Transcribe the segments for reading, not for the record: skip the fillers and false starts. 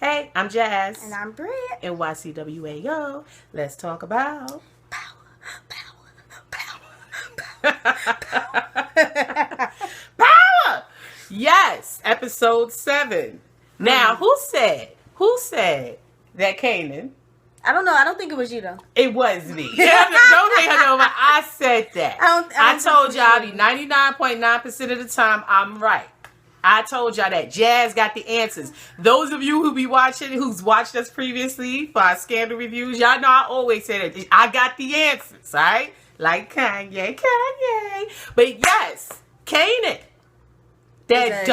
Hey, I'm Jazz. And I'm Britt. And YCWAO. Let's talk about Power. Power! Yes, episode 7. Now, who said that Kanan? I don't know. I don't think it was you, though. It was me. Don't make her know, but I said that. I told y'all 99.9% of the time I'm right. I told y'all that. Jazz got the answers. Those of you who be watching, who's watched us previously for our scandal reviews, y'all know I always say that. I got the answers, all right? Like Kanye. But yes, Kanan. That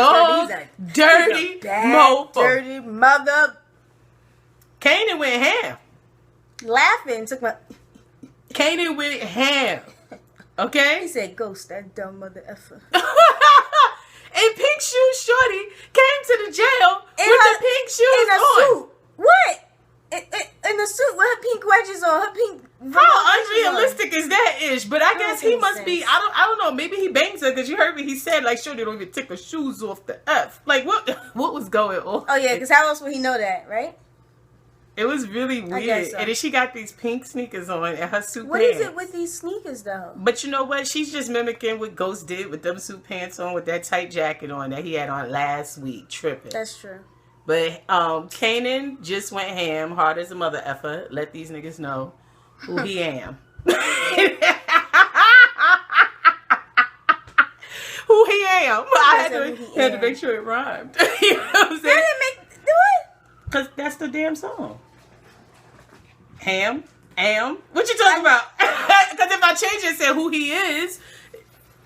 dirty mofo. Dirty mother. Kanan went ham. Laughing. Kanan went ham. Okay? He said, "Ghost, that dumb mother effer." And Pink Shoes Shorty came to the jail with the pink shoes in a on. suit. What? In a suit with her pink wedges on, her pink. How unrealistic is that ish? But I guess he must be. I don't know. Maybe he bangs her because you heard me. He said like, "Shorty don't even take her shoes off the F." Like what? What was going on? Oh yeah, because how else would he know that, right? It was really weird. So. And then she got these pink sneakers on and her suit What pants. is it with these sneakers, though? But you know what? She's just mimicking what Ghost did with them suit pants on with that tight jacket on that he had on last week. Tripping. That's true. But Kanan just went ham, hard as a mother effer. Let these niggas know who he am. Who he am. I had to make sure it rhymed. You know what I'm saying? Do it? Because that's the damn song. Ham? What you talking about? Because if I change it and say who he is,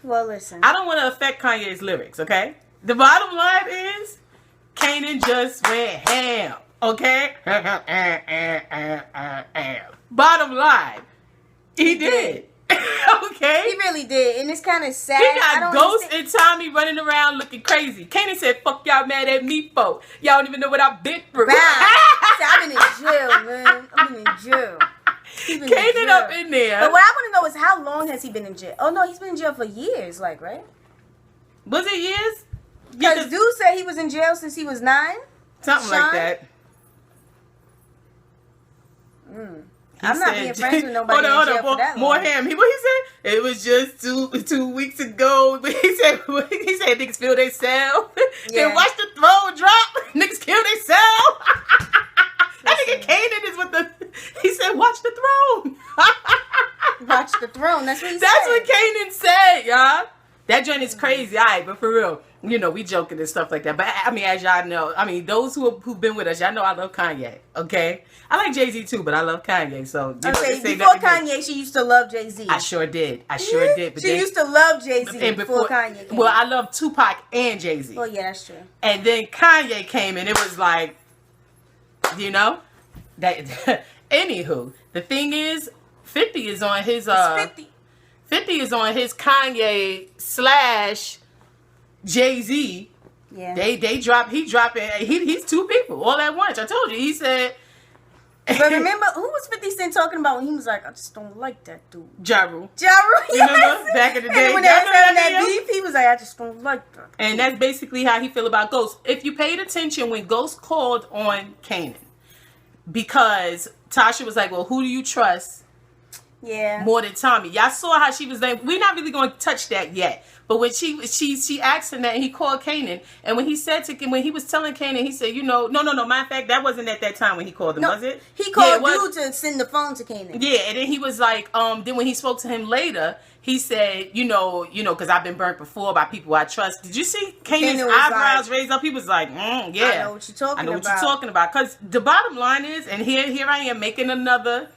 well, listen. I don't want to affect Kanye's lyrics, okay? The bottom line is, Kanan just went ham, okay? Bottom line, he did. Okay? He really did, and it's kind of sad. He got Ghost and Tommy running around looking crazy. Kanan said, "Fuck y'all mad at me for. Y'all don't even know what I've been through." I've been in jail, man. I've been in jail. Kanan up in there. But what I want to know is how long has he been in jail? Oh no, he's been in jail for years, like, right? Was it years? Because dude said he was in jail since he was 9. Something like that. I'm not being friends with nobody in jail for that long. More ham. What he said? It was just two weeks ago. He said niggas feel they sell. Yeah. Then watch the throne drop. Niggas kill they sell. That nigga Kanan is with the. He said, "Watch the throne." Watch the throne. That's what he said. That's what Kanan said, y'all. That joint is crazy, alright, but for real, you know, we joking and stuff like that. But I mean, as y'all know, I mean, those who've been with us, y'all know I love Kanye. Okay, I like Jay-Z too, but I love Kanye. So before Kanye, she used to love Jay-Z. I sure did. But she used to love Jay-Z before Kanye came. Well, I love Tupac and Jay-Z. Well, yeah, that's true. And then Kanye came, and it was like, you know, that. Anywho, the thing is, 50 is on his 50 is on his Kanye / Jay-Z. Yeah. He's two people all at once. I told you. He said. But remember, who was 50 Cent talking about when he was like, "I just don't like that dude." Ja Rule. Remember? Back in the day. And when they was having that beef, he was like, "I just don't like that." And that's basically how he feel about Ghost. If you paid attention when Ghost called on Kanan, because Tasha was like, "Well, who do you trust?" Yeah. More than Tommy. Y'all saw how she was like, we're not really going to touch that yet. But when she asked him that, and he called Kanan, and when he was telling Kanan, he said, no. Matter of fact, that wasn't at that time when he called him, was it? He called dude to send the phone to Kanan. Yeah, and then he was like, then when he spoke to him later, he said, because I've been burnt before by people I trust. Did you see Kanan's eyebrows raised up? He was like, yeah. I know what you're talking about. Because the bottom line is, and here I am making another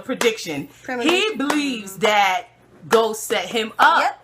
prediction. He believes that Ghost set him up. Yep.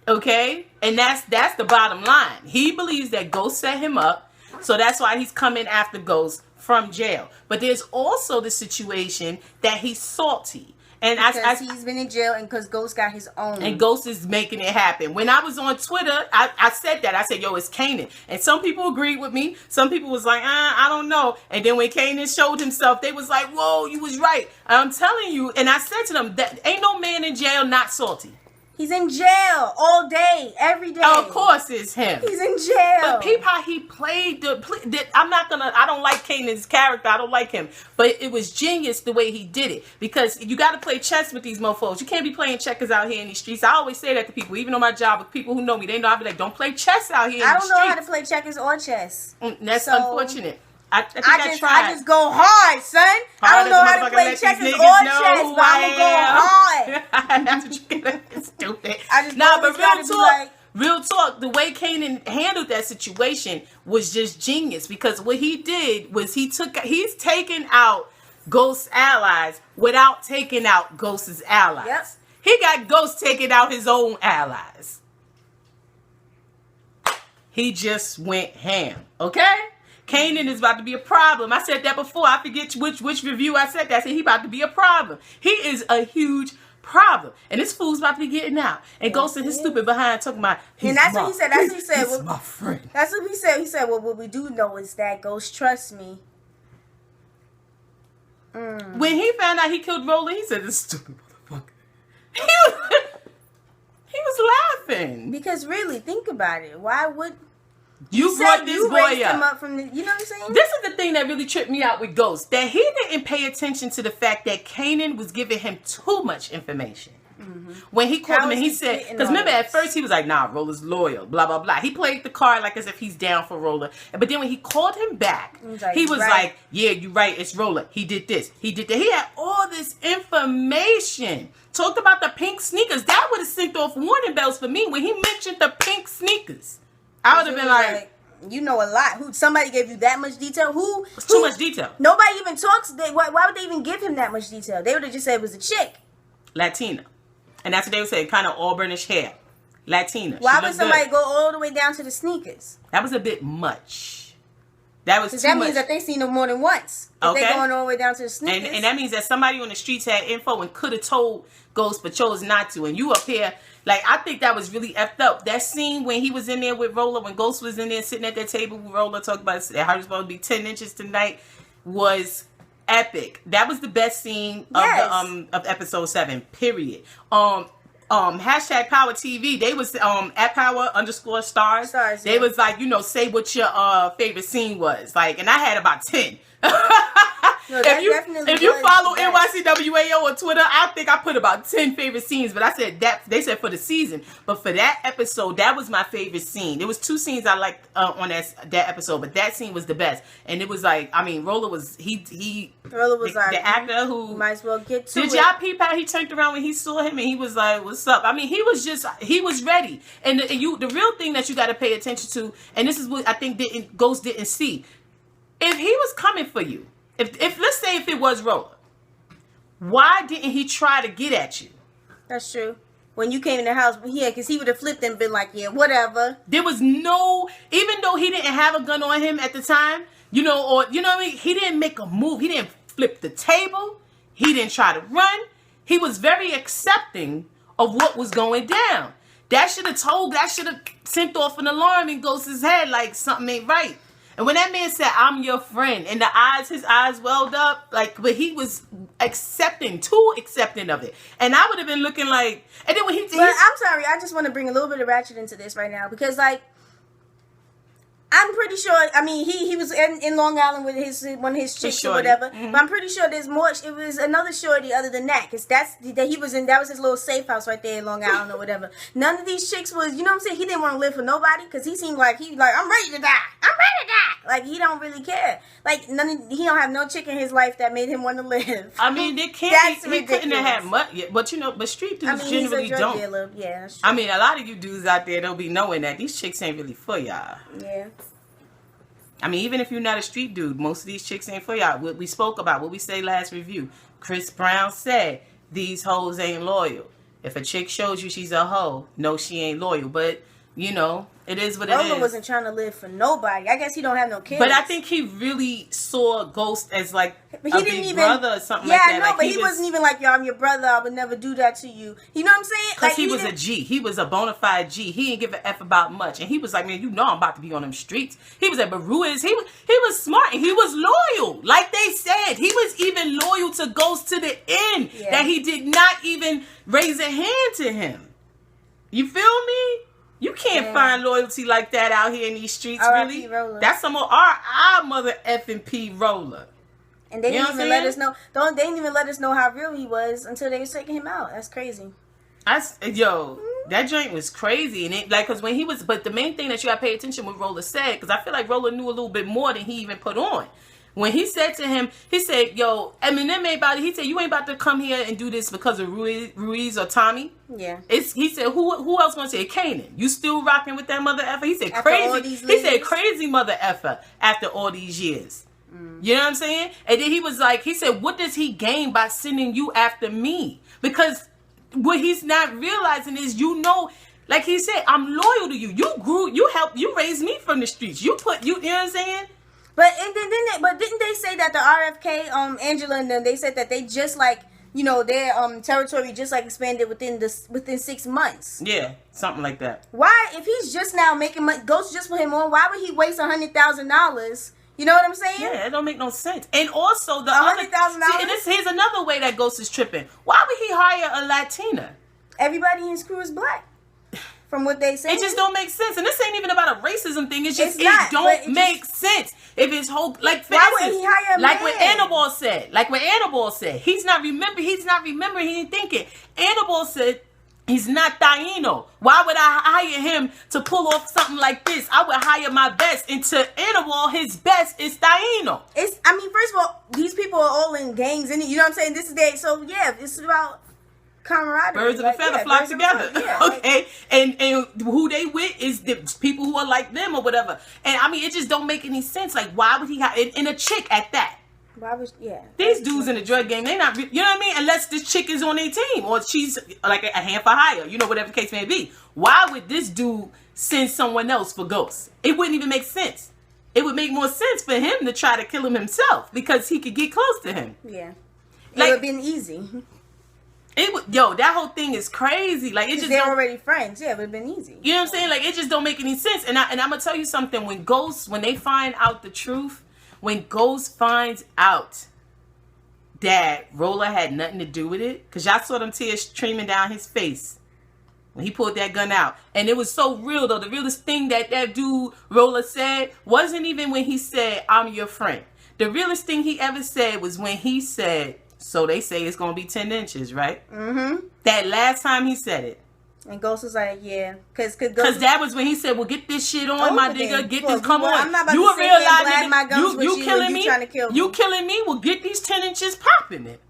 Okay? And that's the bottom line. He believes that Ghost set him up. So that's why he's coming after Ghost from jail. But there's also the situation that he's salty. And because he's been in jail and because Ghost got his own. And Ghost is making it happen. When I was on Twitter, I said that. I said, yo, it's Kanan. And some people agreed with me. Some people was like, I don't know. And then when Kanan showed himself, they was like, whoa, you was right. I'm telling you. And I said to them, that ain't no man in jail not salty. He's in jail all day, every day. Of course it's him. He's in jail. But peep how he played I don't like Kanan's character. I don't like him. But it was genius the way he did it. Because you got to play chess with these mofos. You can't be playing checkers out here in these streets. I always say that to people. Even on my job with people who know me, they know I be like, don't play chess out here in the streets. I don't know how to play checkers or chess. That's unfortunate. I think I tried. I just go hard, son. I don't know how to play checkers or chess, but I'm going to go hard. That's what you get. Stupid. But real talk, the way Kanan handled that situation was just genius, because what he did was he's taken out Ghost's allies without taking out Ghost's allies. Yep. He got Ghost taking out his own allies. He just went ham, okay? Kanan is about to be a problem. I said that before. I forget which review I said that. I said he about to be a problem. He is a huge problem. And this fool's about to be getting out. And Ghost and his stupid behind talking about, and that's what he said. That's what he said. He's my friend. That's what he said. He said, well, what we do know is that Ghost trusts me. When he found out he killed Roller, he said, this stupid motherfucker. He was laughing. Because really, think about it. Why would... You brought this boy up from the, you know what I'm saying? This is the thing that really tripped me out with Ghost. That he didn't pay attention to the fact that Kanan was giving him too much information. When he called him and he said, because remember at first he was like, nah, Roller's loyal, blah, blah, blah. He played the card like as if he's down for Roller. But then when he called him back, he was like, yeah, you're right, it's Roller. He did this, he did that. He had all this information. Talked about the pink sneakers. That would have sent off warning bells for me when he mentioned the pink sneakers. I would have been like, you know a lot. Somebody gave you that much detail? It's too much detail. Nobody even talks. Why would they even give him that much detail? They would have just said it was a chick. Latina. And that's what they would say, kind of auburnish hair. Latina. Why would somebody go all the way down to the sneakers? That was a bit much. That was too much. That means that they seen them more than once. If they going all the way down to the sneakers. And that means that somebody on the streets had info and could have told Ghost, but chose not to. And you up here, like, I think that was really effed up. That scene when he was in there with Roller, when Ghost was in there sitting at that table with Roller, talking about how he's supposed to be 10 inches tonight, was epic. That was the best scene of episode 7, period. Hashtag Power TV, they was at Power_stars. They was like, say what your favorite scene was. Like, and I had about 10. No, if you follow NYCWAO on Twitter, I think I put about 10 favorite scenes, but I said that they said for the season, but for that episode, that was my favorite scene. There was 2 scenes I liked on that episode, but that scene was the best. And it was like, I mean, Roller was the actor who might as well get to it. Did y'all peep how he turned around when he saw him and he was like, "What's up?" I mean, he was ready. And the real thing that you got to pay attention to, and this is what I think Ghost didn't see, if he was coming for you. If let's say if it was Roller, why didn't he try to get at you? That's true. When you came in the house, because he would have flipped and been like, yeah, whatever. There was no, even though he didn't have a gun on him at the time, what I mean? He didn't make a move. He didn't flip the table. He didn't try to run. He was very accepting of what was going down. That should have sent off an alarm in Ghost's head like something ain't right. And when that man said, "I'm your friend," and his eyes welled up, but he was too accepting of it. And I would have been looking like, and then when But I'm sorry, I just want to bring a little bit of ratchet into this right now, because I'm pretty sure, I mean, he was in Long Island with one of his chicks or whatever, but I'm pretty sure there's more, it was another shorty other than that, because that was his little safe house right there in Long Island or whatever. None of these chicks was, you know what I'm saying, he didn't want to live for nobody, because he seemed like, I'm ready to die, like, he don't really care, like, he don't have no chick in his life that made him want to live. I mean, he couldn't have had much, but street dudes generally don't. Dealer. Yeah, that's true. I mean, a lot of you dudes out there don't be knowing that these chicks ain't really for y'all. Yeah. I mean, even if you're not a street dude, most of these chicks ain't for y'all. What we spoke about, what we say last review. Chris Brown said, these hoes ain't loyal. If a chick shows you she's a hoe, no, she ain't loyal. But, it is what it is. Roller wasn't trying to live for nobody. I guess he don't have no kids. But I think he really saw Ghost as like a big brother or something like that. Yeah, no, but he wasn't even like, yo, I'm your brother. I would never do that to you. You know what I'm saying? Because he was a G. He was a bona fide G. He didn't give a F about much. And he was like, man, I'm about to be on them streets. He was at Barua's. He was smart and he was loyal. Like they said, he was even loyal to Ghost to the end. Yeah. That he did not even raise a hand to him. You feel me? You can't find loyalty like that out here in these streets, really. Roller. That's some of our mother effing P Roller. And they didn't even let us know. They didn't even let us know how real he was until they was taking him out. That's crazy. That joint was crazy, and because when he was, but the main thing that you got to pay attention what Roller said, because I feel like Roller knew a little bit more than he even put on. When he said to him, he said, "Yo, Eminem ain't about it." He said, "You ain't about to come here and do this because of Ruiz or Tommy." Yeah. He said, "Who else gonna say Kanan? You still rocking with that mother effer?" He said, "Crazy." He said, "Crazy mother effer." After all these years, you know what I'm saying? And then he was like, he said, "What does he gain by sending you after me?" Because what he's not realizing is, like he said, I'm loyal to you. You grew, you helped, you raised me from the streets. You know what I'm saying? But didn't they say that the RFK, Angela and them, they said that they just like, their territory just like expanded within 6 months. Yeah, something like that. Why, if he's just now making money, Ghost just put him on, why would he waste $100,000? You know what I'm saying? Yeah, it don't make no sense. And also the $100,000. Here's another way that Ghost is tripping. Why would he hire a Latina? Everybody in his crew is black. From what they say, it just don't make sense, and this ain't even about a racism thing. It's just it don't make sense. If his whole why would he hire a like man? what Annabelle said, he's not remembering. He ain't thinking. Annabelle said he's not Taino. Why would I hire him to pull off something like this? I would hire my best. And to Annabelle, his best is Taino. First of all, these people are all in gangs, and you know what I'm saying. This is it's about camaraderie. Birds of a feather flock together. Okay. And who they with is the people who are like them or whatever. And it just don't make any sense. Like, why would he have in a chick at that? Why was these dudes in the drug game, they not, you know what I mean? Unless this chick is on their team or she's like a hand for hire, whatever the case may be. Why would this dude send someone else for Ghost? It wouldn't even make sense. It would make more sense for him to try to kill him himself because he could get close to him. Yeah. It would have been easy. That whole thing is crazy. Like, it just they're already friends. Yeah, it would have been easy. You know what I'm saying? Like, it just don't make any sense. And I'm gonna tell you something. When they find out the truth, when Ghost finds out that Roller had nothing to do with it, because y'all saw them tears streaming down his face when he pulled that gun out, and it was so real though. The realest thing that dude Roller said wasn't even when he said, "I'm your friend." The realest thing he ever said was when he said, "So they say it's gonna be 10 inches, right?" Mm-hmm. That last time he said it. And Ghost was like, "Yeah," because that was when he said, "Well, get this shit on, my nigga. Get this. Come on. I'm not about to realize my guns with you killing me. Trying to kill me. You killing me. Well, get these 10 inches popping it."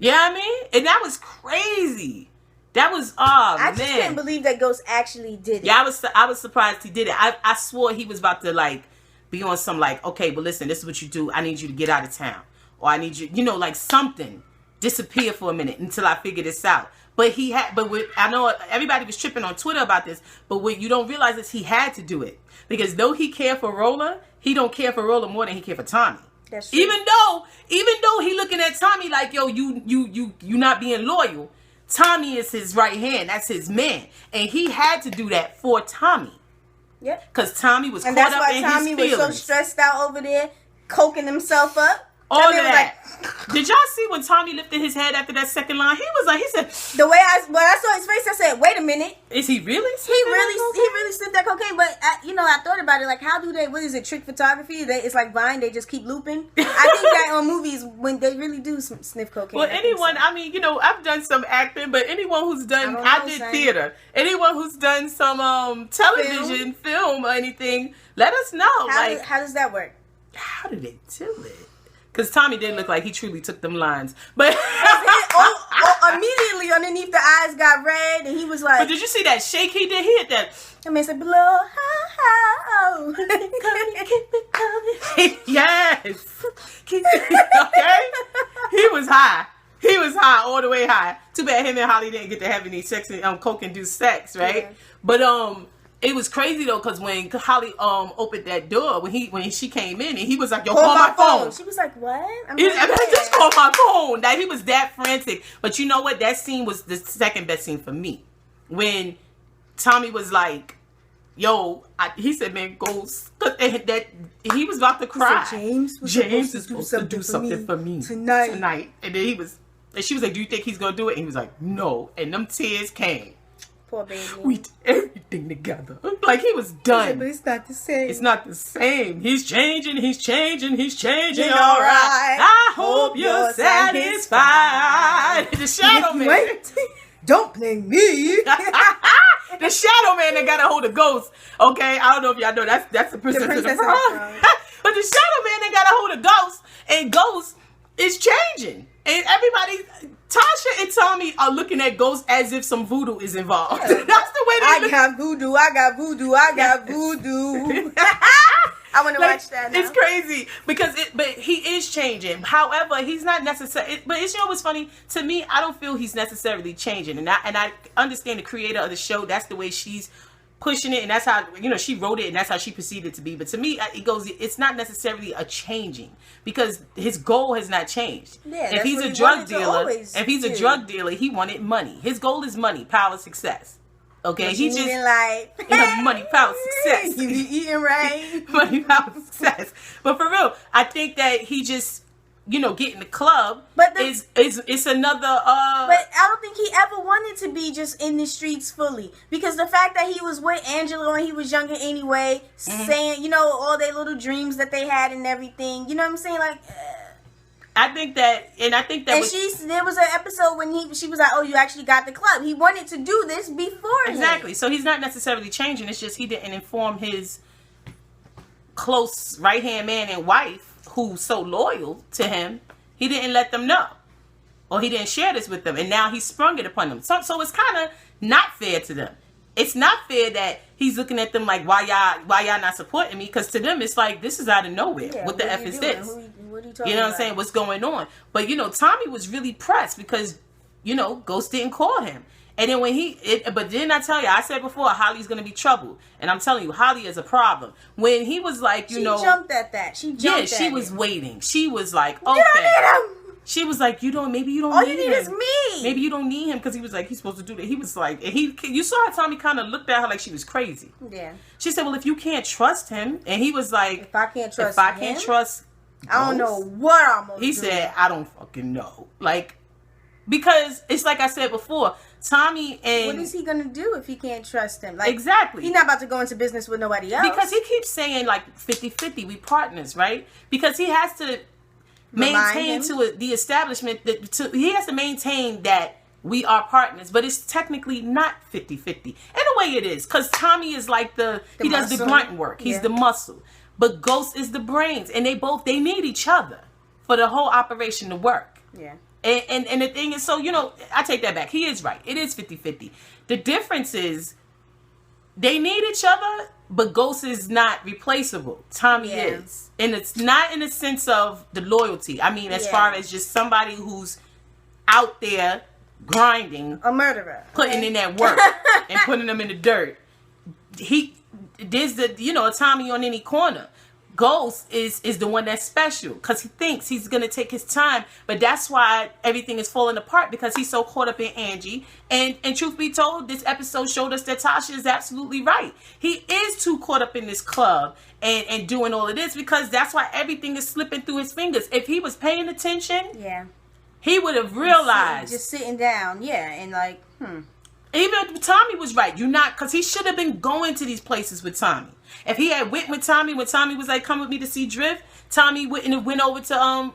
You know what I mean? And that was crazy. That was I just couldn't believe that Ghost actually did it. Yeah, I was surprised he did it. I swore he was about to like be on some like, okay, but listen, this is what you do. I need you to get out of town. Or I need you, like something, disappear for a minute until I figure this out. But I know everybody was tripping on Twitter about this, but what you don't realize is he had to do it. Because though he cared for Roller, he don't care for Roller more than he cared for Tommy. That's true. Even though he looking at Tommy like, yo, you not being loyal. Tommy is his right hand. That's his man. And he had to do that for Tommy. Yep. Because Tommy was caught up in his feelings. And that's why Tommy was so stressed out over there, coking himself up. All of that. Did y'all see when Tommy lifted his head after that second line? He said, when I saw his face, I said, "Wait a minute, is he really? He really slipped that cocaine." But I thought about it, like, how do they? What is it? Trick photography? It's like Vine. They just keep looping. I think that on movies when they really do sniff cocaine. Well, I've done some acting, but anyone who's done, I did theater. Anyone who's done some television, film, or anything, let us know. How does that work? How did they do it? Because Tommy didn't look like he truly took them lines. But immediately underneath the eyes got red, and he was like... But did you see that shake he did? He hit that... I mean, said, blow, ho, ho. Yes. Okay? He was high. He was high, all the way high. Too bad him and Holly didn't get to have any sex and coke-induced sex, right? Yeah. But, it was crazy though, because when Holly opened that door, when she came in, and he was like, "Yo, call my phone." She was like, "What?" Just call my phone. That he was that frantic. But you know what? That scene was the second best scene for me. When Tommy was like, "Yo," he said, "Man, Ghost," that he was about to cry. James is supposed to do something for me tonight. And then and she was like, "Do you think he's gonna do it?" And he was like, "No." And them tears came. Poor baby. We did everything together. Like, he was done. But it's not the same. It's not the same. He's changing. All You're right. I hope you're satisfied. The Shadow Man. Wait. Don't blame me. The Shadow Man that got a hold of Ghost. Okay, I don't know if y'all know that's the Princess of the Frog. But the Shadow Man that got a hold of Ghost, and Ghost is changing. And everybody, Tasha and Tommy are looking at Ghost as if some voodoo is involved. That's the way they I got voodoo. I want to watch that now. It's crazy because but he is changing. However, he's not necessarily. But it's, you know what's funny to me? I don't feel he's necessarily changing, and I understand the creator of the show. That's the way she's pushing it, and that's how, you know, she wrote it, and that's how she perceived it to be. But to me, it's not necessarily a changing because his goal has not changed. Yeah, if he's a drug dealer, he wanted money. His goal is money, power, success. Okay, he just money, power, success. You be eating right. Money, power, success. But for real, I think that he just, you know, getting the club is another. But I don't think he ever wanted to be just in the streets fully, because the fact that he was with Angela when he was younger anyway, saying, you know, all their little dreams that they had and everything. You know what I'm saying? Like. I think that there was an episode when she was like, "Oh, you actually got the club." He wanted to do this before. Exactly. So he's not necessarily changing. It's just he didn't inform his close right hand man and wife, who's so loyal to him. He didn't let them know, or he didn't share this with them, and now he sprung it upon them. So it's kind of not fair to them. It's not fair that he's looking at them like, why y'all not supporting me? Because to them, it's like, this is out of nowhere. Yeah, what the F is this? What are you talking about? I'm saying? What's going on? But, you know, Tommy was really pressed because, you know, Ghost didn't call him. And then but didn't I tell you, I said before, Holly's going to be trouble. And I'm telling you, Holly is a problem. When he was like, she jumped at that. She was waiting. She was like, okay. You don't need him. She was like, maybe you don't all need him. All you need is me. Maybe you don't need him because he was like, he's supposed to do that. He was like, and you saw how Tommy kind of looked at her like she was crazy. Yeah. She said, well, if you can't trust him, and he was like, if I can't trust Ghost, I don't know what I'm going to do. He said, I don't fucking know. Like, because it's like I said before, Tommy and... What is he going to do if he can't trust him? Like, exactly. He's not about to go into business with nobody else. Because he keeps saying, like, 50-50, we partners, right? Because he has to maintain to the establishment, he has to maintain that we are partners, but it's technically not 50-50. In a way it is, because Tommy is like he does the grunt work. He's the muscle. But Ghost is the brains, and they need each other for the whole operation to work. Yeah. And the thing is, so, you know, I take that back. He is right. It is 50-50. The difference is they need each other, but Ghost is not replaceable. Tommy is. And it's not in the sense of the loyalty. I mean, as far as just somebody who's out there grinding. A murderer. Putting in that work and putting them in the dirt. There's a Tommy on any corner. Ghost is the one that's special because he thinks he's going to take his time. But that's why everything is falling apart, because he's so caught up in Angie. And truth be told, this episode showed us that Tasha is absolutely right. He is too caught up in this club and doing all of this, because that's why everything is slipping through his fingers. If he was paying attention, he would have realized. Just sitting down, and like, Even Tommy was right. Because he should have been going to these places with Tommy. If he had went with Tommy when Tommy was like, come with me to see Drift, Tommy wouldn't have went over to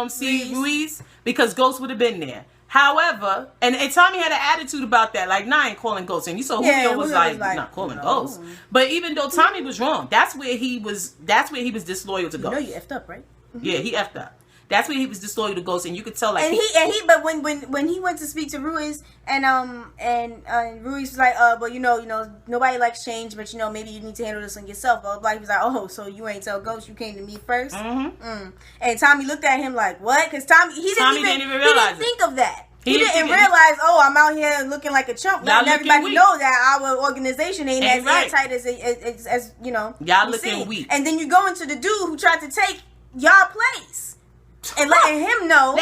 see Ruiz, because Ghost would have been there. However, and Tommy had an attitude about that, like, I ain't calling Ghost. And you saw Julio was like, not calling Ghost. But even though Tommy was wrong, that's where he was disloyal to Ghost. You know you effed up, right? Yeah, he effed up. That's where he was disloyal to Ghost, and you could tell, like, but when he went to speak to Ruiz, and Ruiz was like, but you know, nobody likes change, but maybe you need to handle this on yourself. Blah, blah. He was like, oh, so you ain't tell Ghost you came to me first? And Tommy looked at him like, what? Because Tommy didn't even realize he didn't think of that. He didn't realize, I'm out here looking like a chump. Letting everybody know that our organization ain't as airtight as y'all looking weak. And then you go into the dude who tried to take y'all place. And letting him know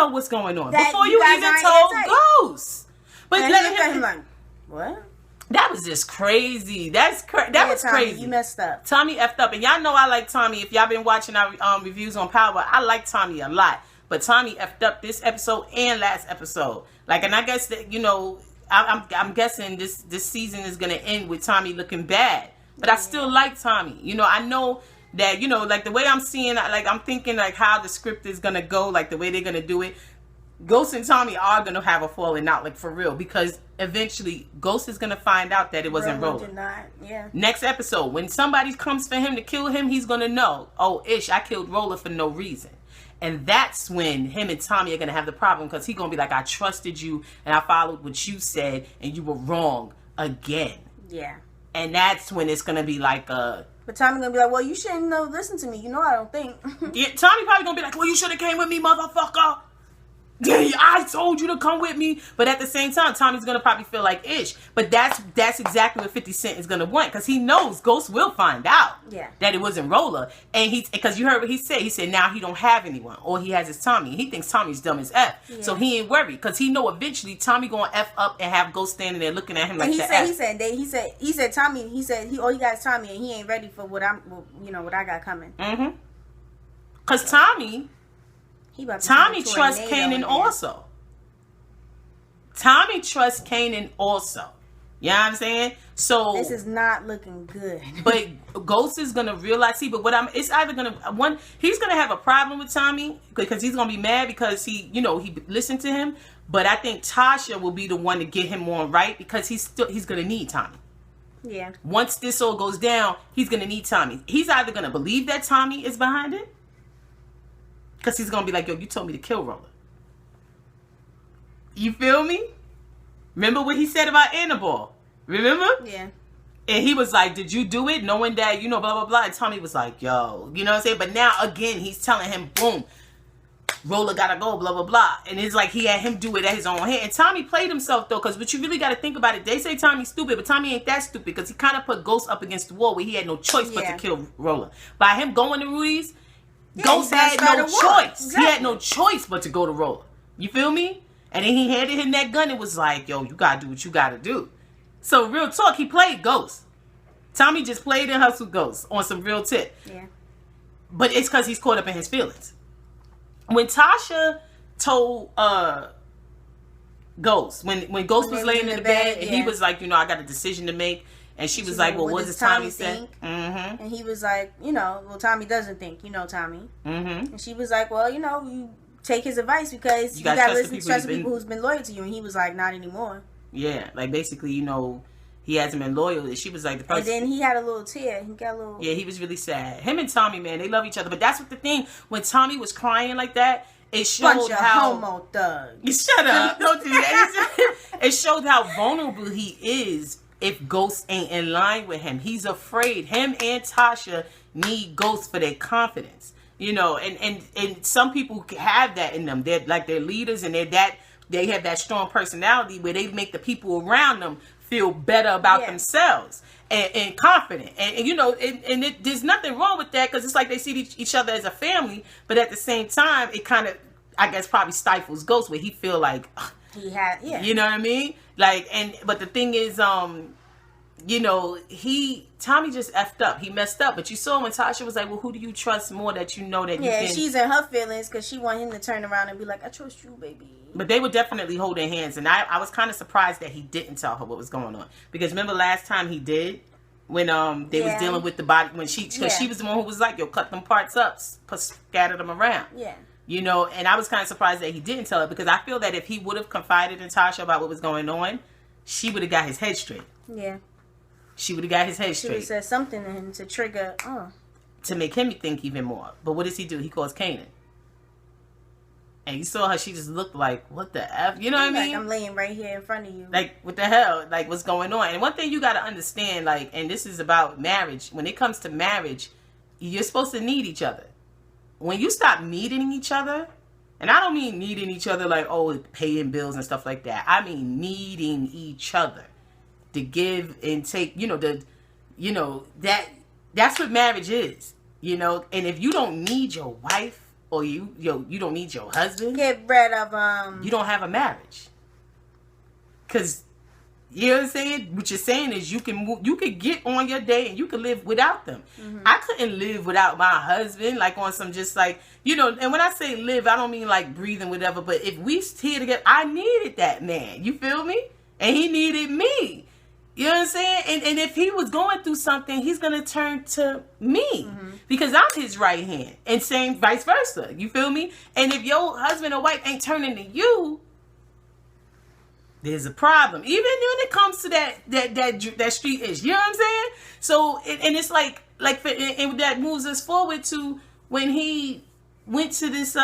what's going on before you even told Ghost. But letting him like, what? That was just crazy. That was Tommy, crazy. You messed up. Tommy effed up, and y'all know I like Tommy. If y'all been watching our reviews on Power, I like Tommy a lot. But Tommy effed up this episode and last episode. Like, and I guess that I'm guessing this season is gonna end with Tommy looking bad, but I still like Tommy. You know, I know that, you know, like the way I'm seeing, like I'm thinking like how the script is gonna go, like the way they're gonna do it. Ghost and Tommy are gonna have a falling out, like for real, because eventually Ghost is gonna find out that it wasn't Roller. Yeah. Next episode, when somebody comes for him to kill him, he's gonna know, oh, I killed Roller for no reason. And that's when him and Tommy are going to have the problem, because he's going to be like, I trusted you and I followed what you said and you were wrong again. Yeah. And that's when it's going to be like But Tommy's going to be like, well, you shouldn't have listened to me. You know, I don't think. Yeah, Tommy probably going to be like, well, you should have came with me, motherfucker. I told you to come with me. But at the same time, Tommy's going to probably feel like ish. But that's exactly what 50 Cent is going to want, because he knows Ghost will find out that it wasn't Roller. And because you heard what he said. He said now he don't have anyone. All he has is Tommy. He thinks Tommy's dumb as F. Yeah. So he ain't worried, because he know eventually Tommy going to F up and have Ghost standing there looking at him like that. He said Tommy, all he got is Tommy, and he ain't ready for what I got coming. Mm-hmm. Because Tommy trusts Kanan also. Tommy trusts Kanan also. You know what I'm saying? So this is not looking good. But Ghost is gonna realize. It's either gonna he's gonna have a problem with Tommy because he's gonna be mad because he listened to him. But I think Tasha will be the one to get him on right, because he's gonna need Tommy. Yeah. Once this all goes down, he's gonna need Tommy. He's either gonna believe that Tommy is behind it, because he's going to be like, yo, you told me to kill Roller. You feel me? Remember what he said about Annabelle? Remember? Yeah. And he was like, did you do it? Knowing that, blah, blah, blah. And Tommy was like, yo, you know what I'm saying? But now, again, he's telling him, boom, Roller got to go, blah, blah, blah. And it's like he had him do it at his own hand. And Tommy played himself, though, because what you really got to think about it, they say Tommy's stupid, but Tommy ain't that stupid, because he kind of put Ghost up against the wall where he had no choice but to kill Roller. By him going to Rudy's, Ghost had no choice. Exactly. He had no choice but to go to Roller. You feel me? And then he handed him that gun and was like, yo, you gotta do what you gotta do. So real talk, he played Ghost. Tommy just played and hustled Ghost on some real tip. Yeah. But it's because he's caught up in his feelings. When Tasha told Ghost, when Ghost was laying in the bed and he was like, I got a decision to make. And she was like, well, what does Tommy say? Mm-hmm. And he was like, well, Tommy doesn't think, Tommy. Mm-hmm. And she was like, well, you take his advice, because you got to trust people who's been loyal to you. And he was like, not anymore. Yeah, like basically, he hasn't been loyal. And she was like the person. And then he had a little tear. He got a little. Yeah, he was really sad. Him and Tommy, man, they love each other. But that's what the thing. When Tommy was crying like that, it showed bunch of how homo thugs. Shut up! Don't do that. It showed how vulnerable he is. If Ghost ain't in line with him, he's afraid. Him and Tasha need Ghost for their confidence, and some people have that in them. They're like, they're leaders, and they have that strong personality where they make the people around them feel better about themselves and confident. And there's nothing wrong with that, because it's like they see each other as a family, but at the same time, it kind of, I guess, probably stifles Ghost, where he feel like, he had, you know what I mean? Like, but the thing is, Tommy just effed up. He messed up. But you saw when Tasha was like, well, who do you trust more that you know that you can... Yeah, she's in her feelings because she want him to turn around and be like, I trust you, baby. But they were definitely holding hands. And I was kind of surprised that he didn't tell her what was going on. Because remember last time he did? When they was dealing with the body... Because she was the one who was like, yo, cut them parts up. Scatter them around. Yeah. And I was kind of surprised that he didn't tell her, because I feel that if he would have confided in Tasha about what was going on, she would have got his head straight. Yeah. She would have got his head straight. She would have said something to him to trigger, to make him think even more. But what does he do? He calls Kanan. And you saw her, she just looked like, what the F? You know what I mean? Like, I'm laying right here in front of you. Like, what the hell? Like, what's going on? And one thing you got to understand, like, and this is about marriage. When it comes to marriage, you're supposed to need each other. When you stop needing each other, and I don't mean needing each other like, paying bills and stuff like that. I mean needing each other to give and take, that's what marriage is, and if you don't need your wife or you don't need your husband, get rid of you don't have a marriage. Because you know what I'm saying? What you're saying is you can get on your day and you can live without them. Mm-hmm. I couldn't live without my husband, like on some just like, and when I say live, I don't mean like breathing, whatever, but if we here together, I needed that man. You feel me? and he needed me. You know what I'm saying? And if he was going through something, he's going to turn to me because I'm his right hand, and same vice versa. You feel me? And if your husband or wife ain't turning to you, there's a problem. Even when it comes to that street issue. You know what I'm saying? So, and it's and that moves us forward to when he went to this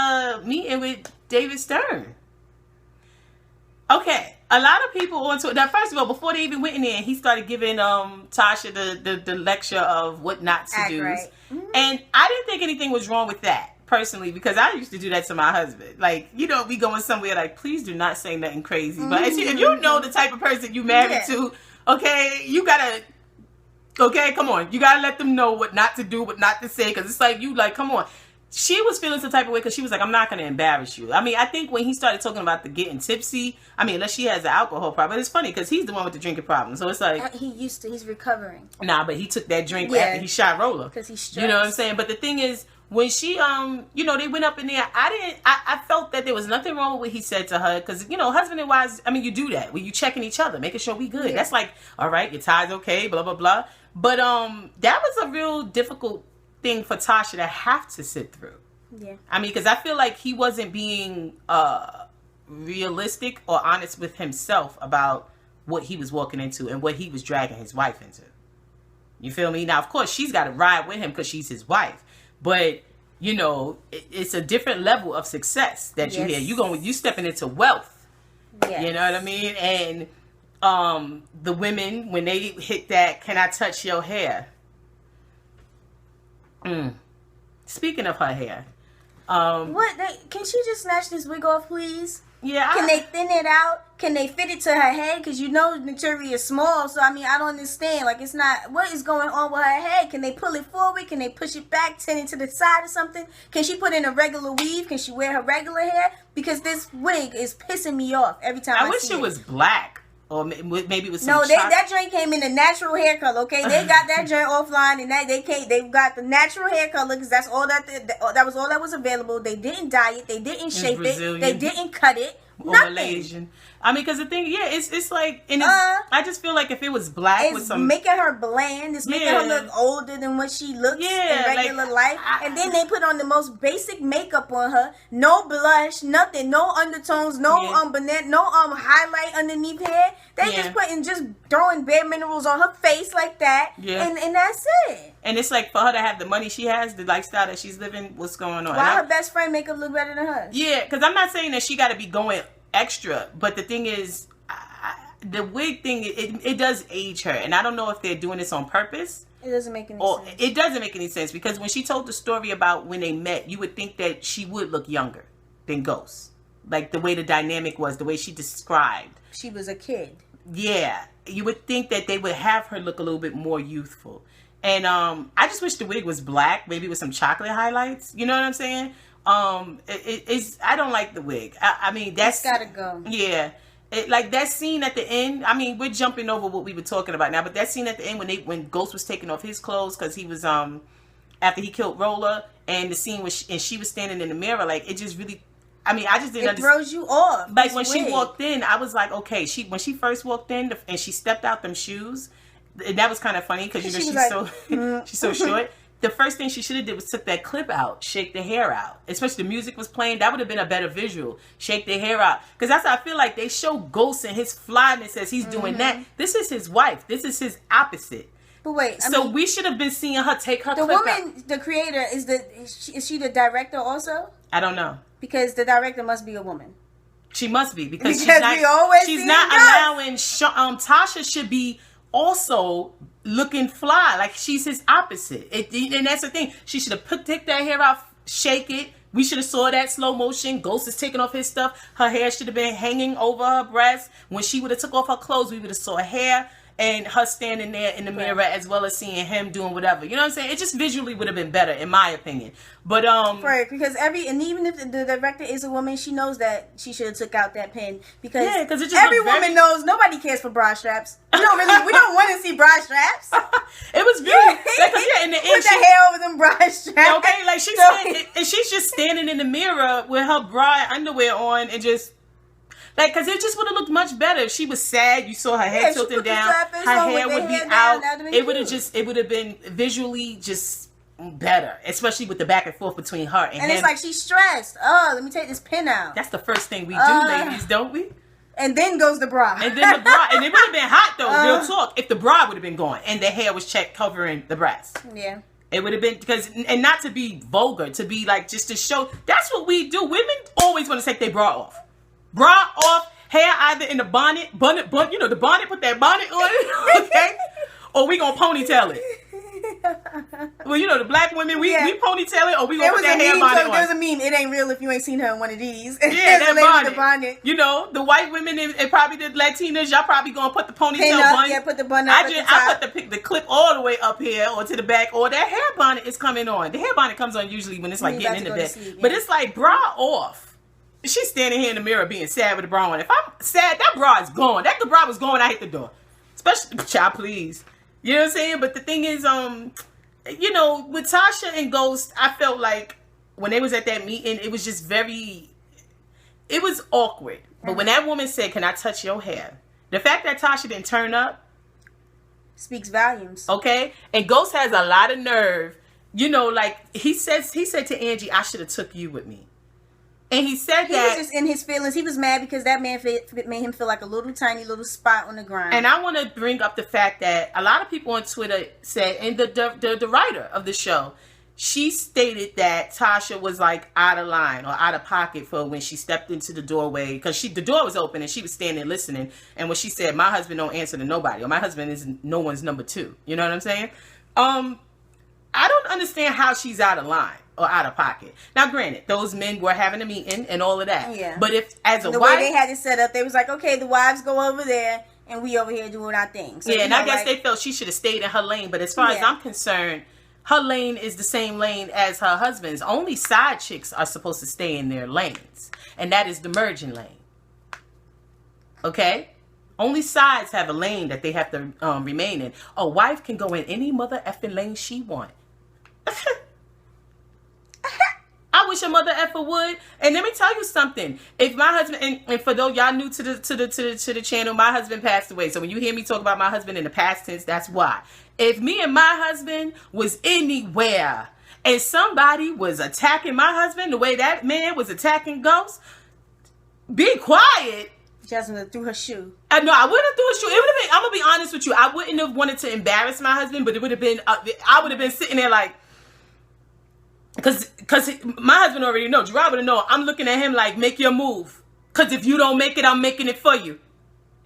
meeting with David Stern. Okay. A lot of people on Twitter. Now, first of all, before they even went in there, he started giving Tasha the lecture of what not to do. Right. And I didn't think anything was wrong with that, personally, because I used to do that to my husband. Like, we going somewhere, like, please do not say nothing crazy. But if you know the type of person you married to, okay, you gotta, okay, come on. You gotta let them know what not to do, what not to say, because it's like, come on. She was feeling some type of way because she was like, I'm not going to embarrass you. I mean, I think when he started talking about the getting tipsy, I mean, unless she has an alcohol problem, it's funny because he's the one with the drinking problem. So it's like... He's recovering. Nah, but he took that drink after he shot Roller. Because he's stressed. You know what I'm saying? But the thing is, when she, they went up in there, I felt that there was nothing wrong with what he said to her. Because, husband and wives, I mean, you do that. When you checking each other, making sure we good. Yeah. That's like, all right, your tie's okay, blah, blah, blah. But that was a real difficult thing for Tasha to have to sit through. Yeah. I mean, because I feel like he wasn't being realistic or honest with himself about what he was walking into and what he was dragging his wife into. You feel me? Now, of course, she's got to ride with him because she's his wife. But, it's a different level of success that you hear. You stepping into wealth. Yes. You know what I mean? And the women, when they hit that, can I touch your hair? Speaking of her hair. Can she just snatch this wig off, please? Yeah. Can they thin it out? Can they fit it to her head? Because Naturi is small, so I mean, I don't understand. Like, it's not, what is going on with her head? Can they pull it forward? Can they push it back, tend it to the side or something? Can she put in a regular weave? Can she wear her regular hair? Because this wig is pissing me off every time I see it. I wish it was black. Or maybe it was some No, that joint came in a natural hair color, okay? They got that joint offline, and they got the natural hair color because that's all that was all that was available. They didn't dye it, they didn't shape it, they didn't cut it, nothing. Malaysian. I mean, because the thing, it's like, and I just feel like if it was black with some... It's making her bland. It's making her look older than what she looks in regular life. And then they put on the most basic makeup on her. No blush, nothing. No undertones, no highlight underneath hair. They just throwing bare minerals on her face like that. Yeah. And that's it. And it's like, for her to have the money she has, the lifestyle that she's living, what's going on? Why her best friend makeup look better than hers? Yeah, because I'm not saying that she got to be going extra, but the thing is, the wig thing, it does age her, and I don't know if they're doing this on purpose. It doesn't make any sense. It doesn't make any sense, because when she told the story about when they met, you would think that she would look younger than Ghost. Like, the way the dynamic was, the way she described. She was a kid. Yeah. You would think that they would have her look a little bit more youthful. And I just wish the wig was black, maybe with some chocolate highlights. You know what I'm saying? It's I don't like the wig. I mean, that's gotta go. Yeah, like that scene at the end. I mean, we're jumping over what we were talking about now, but that scene at the end when Ghost was taking off his clothes because he was after he killed Roller, and the scene and she was standing in the mirror, like, it just really. I mean, I just didn't understand. It throws you off. Like, when she walked in, I was like, okay. When she first walked in and she stepped out them shoes, and that was kind of funny because she's so short. The first thing she should have did was took that clip out, shake the hair out. Especially the music was playing. That would have been a better visual. Shake the hair out. Because that's how I feel like they show Ghost and his flyness as he's doing that. This is his wife. This is his opposite. But wait. We should have been seeing her take her clip out. The woman, the creator, is she the director also? I don't know. Because the director must be a woman. She must be. Because she's not allowing... Tasha should be also looking fly, like she's his opposite. And that's the thing. She should have take that hair out, shake it. We should have saw that slow motion. Ghost is taking off his stuff. Her hair should have been hanging over her breast. When she would have took off her clothes, we would have saw her hair and her standing there in the mirror, as well as seeing him doing whatever. You know what I'm saying? It just visually would have been better, in my opinion. But right, because even if the director is a woman, she knows that she should have took out that pin, because every woman knows nobody cares for bra straps. We don't want to see bra straps. It was really in the end, put the hair over them bra straps. Okay, like she's just standing in the mirror with her bra and underwear on, and just Like, because it just would have looked much better if she was sad. You saw her head tilting down. Her hair would be out. It would have been visually just better, especially with the back and forth between her and him. It's like she's stressed. Oh, let me take this pin out. That's the first thing we do, ladies, don't we? And then goes the bra. And then the bra. And it would have been hot, though, real talk, if the bra would have been gone and the hair was covering the breast. Yeah. It would have been, because, and not to be vulgar, to be like, just to show, that's what we do. Women always want to take their bra off. Bra off, hair either in the bonnet, you know, the bonnet, put that bonnet on it, okay? Or we gonna ponytail it. Well, you know, the black women, we ponytail it, or we gonna put that hair bonnet on. There's a meme, it ain't real if you ain't seen her in one of these. Yeah, that bonnet. You know, the white women and probably the Latinas, y'all probably gonna put the ponytail bonnet. Yeah, put the bonnet up I put the clip all the way up here or to the back, or that hair bonnet is coming on. The hair bonnet comes on usually when it's like getting in the bed. Sleep, yeah. But it's like bra off. She's standing here in the mirror being sad with the bra on. If I'm sad, that bra is gone. That bra was gone when I hit the door. Especially, child, please. You know what I'm saying? But the thing is, you know, with Tasha and Ghost, I felt like when they was at that meeting, it was just it was awkward. But when that woman said, "Can I touch your hair?" The fact that Tasha didn't turn up speaks volumes. Okay? And Ghost has a lot of nerve. You know, like he said to Angie, "I should have took you with me." And he said that he was just in his feelings. He was mad because that man made him feel like a little tiny little spot on the ground. And I want to bring up the fact that a lot of people on Twitter said, and the writer of the show, she stated that Tasha was like out of line or out of pocket for when she stepped into the doorway, because the door was open and she was standing listening. And when she said, "My husband don't answer to nobody," or "My husband is no one's number two," you know what I'm saying? I don't understand how she's out of line or out of pocket. Now, granted, those men were having a meeting and all of that. Yeah. But if, as a wife, the way they had it set up, they was like, okay, the wives go over there and we over here doing our thing. So, yeah, and I guess they felt she should have stayed in her lane. But as far as I'm concerned, her lane is the same lane as her husband's. Only side chicks are supposed to stay in their lanes, and that is the merging lane. Okay? Only sides have a lane that they have to remain in. A wife can go in any mother effing lane she want. I wish a mother effer would. And let me tell you something. If my husband, and for those y'all new to the channel, my husband passed away. So when you hear me talk about my husband in the past tense, that's why. If me and my husband was anywhere and somebody was attacking my husband the way that man was attacking Ghost, be quiet. Jasmine threw her shoe. No, I wouldn't have threw a shoe. It would have been, I'm gonna be honest with you, I wouldn't have wanted to embarrass my husband, but it would have been, I would have been sitting there like, Cause my husband already knows. Gerard would know. I'm looking at him like, make your move. Cause if you don't make it, I'm making it for you.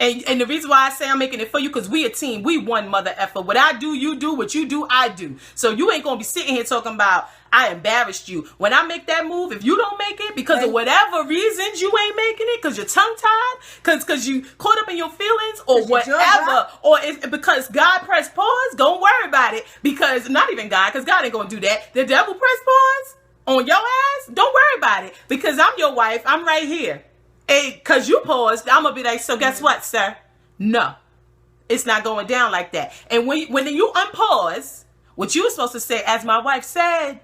And the reason why I say I'm making it for you, because we a team. We one mother effer. What I do, you do. What you do, I do. So you ain't gonna be sitting here talking about I embarrassed you. When I make that move, if you don't make it because of whatever reasons you ain't making it, because you're tongue tied, because you caught up in your feelings or whatever, or if because God pressed pause, don't worry about it. Because not even God, because God ain't gonna do that. The devil pressed pause on your ass. Don't worry about it, because I'm your wife. I'm right here. Because you paused, I'm going to be like, so guess what, sir? No, it's not going down like that. And when you unpause, what you were supposed to say, as my wife said,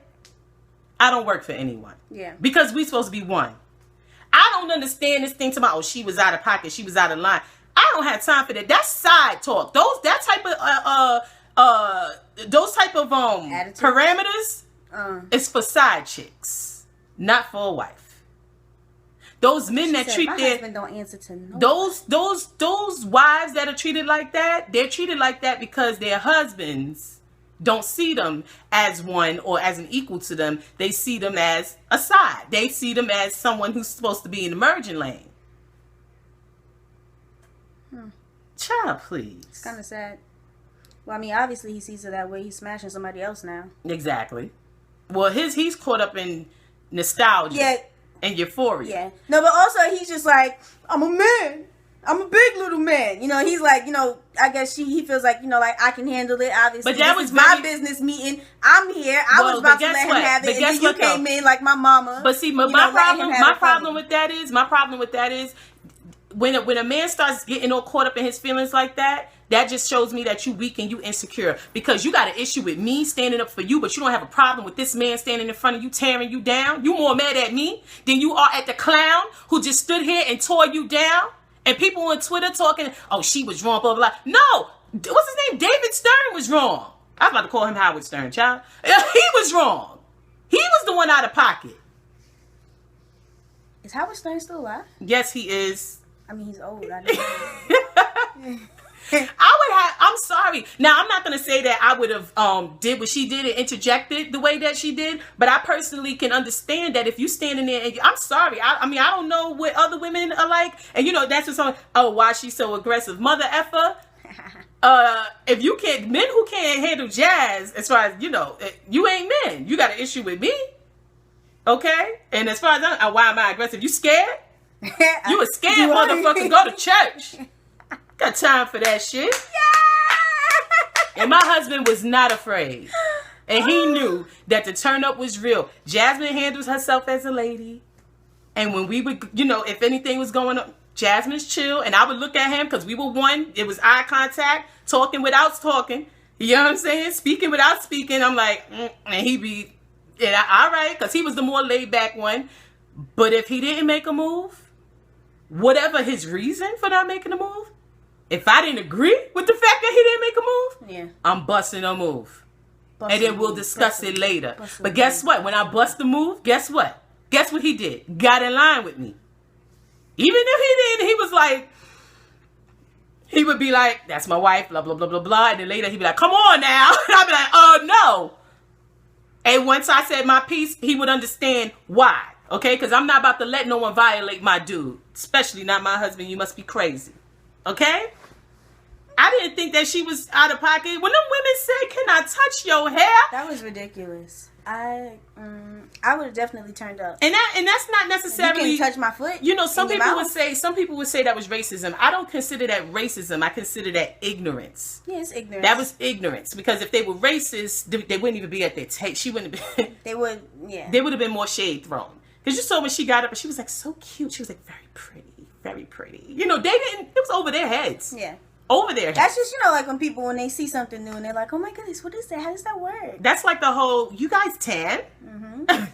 I don't work for anyone. Yeah. Because we supposed to be one. I don't understand this thing about, oh, she was out of pocket, she was out of line. I don't have time for that. That's side talk. Those type of parameters is for side chicks, not for a wife. Those men that treat their husband don't answer to nobody. Those wives that are treated like that, they're treated like that because their husbands don't see them as one or as an equal to them. They see them as a side. They see them as someone who's supposed to be in the merging lane. Child, please. It's kind of sad. Well, I mean, obviously he sees it that way. He's smashing somebody else now. Exactly. Well, he's caught up in nostalgia. Yeah. And euphoria. Yeah. No, but also he's just like, I'm a man. I'm a big little man. You know, he's like, you know, I guess he feels like, you know, like I can handle it, obviously. But that was my business meeting. I'm here. I was about to let him have it. And then you came in like my mama. But see, my problem with that is when a man starts getting all caught up in his feelings like that, That just shows me that you weak and you insecure, because you got an issue with me standing up for you, but you don't have a problem with this man standing in front of you, tearing you down. You more mad at me than you are at the clown who just stood here and tore you down. And people on Twitter talking, oh, she was wrong, blah, blah, blah. No, what's his name? David Stern was wrong. I was about to call him Howard Stern, child. He was wrong. He was the one out of pocket. Is Howard Stern still alive? Yes, he is. I mean, he's old. I don't know. I'm sorry. Now, I'm not going to say that I would have did what she did and interjected the way that she did, but I personally can understand that if you standing there and I'm sorry. I mean, I don't know what other women are like. And, you know, that's what's on. Oh, why she's so aggressive. Mother effer. If you can't, men who can't handle jazz, as far as, you know, you ain't men. You got an issue with me. Okay? And as far as why am I aggressive? You scared? You a scared motherfucker. Go to church. Got time for that shit. Yeah. And my husband was not afraid. And he knew that the turn up was real. Jasmine handles herself as a lady. And when we would, you know, if anything was going on, Jasmine's chill. And I would look at him because we were one. It was eye contact, talking without talking. You know what I'm saying? Speaking without speaking. I'm like, and he'd be, yeah, all right, because he was the more laid back one. But if he didn't make a move, whatever his reason for not making a move, if I didn't agree with the fact that he didn't make a move, I'm busting a move. And then we'll discuss it later. But guess what? When I bust the move, guess what? Guess what he did? Got in line with me. Even if he didn't, he was like, he would be like, that's my wife, blah, blah, blah, blah, blah. And then later he'd be like, come on now. And I'd be like, oh, no. And once I said my piece, he would understand why. Okay? Because I'm not about to let no one violate my dude. Especially not my husband. You must be crazy. Okay? I didn't think that she was out of pocket. When them women said, can I touch your hair? That was ridiculous. I would have definitely turned up. And that's not necessarily, you can touch my foot. You know, some people would say that was racism. I don't consider that racism. I consider that ignorance. Yeah, it's ignorance. That was ignorance, because if they were racist, they wouldn't even be at their table. She wouldn't have been. They would have been more shade thrown. Because you saw when she got up and she was like so cute. She was like very pretty, very pretty. You know, they didn't. It was over their heads. Yeah. Over there. That's just, you know, like when people, when they see something new and they're like, oh my goodness, what is that? How does that work? That's like the whole, you guys tan? Mm-hmm.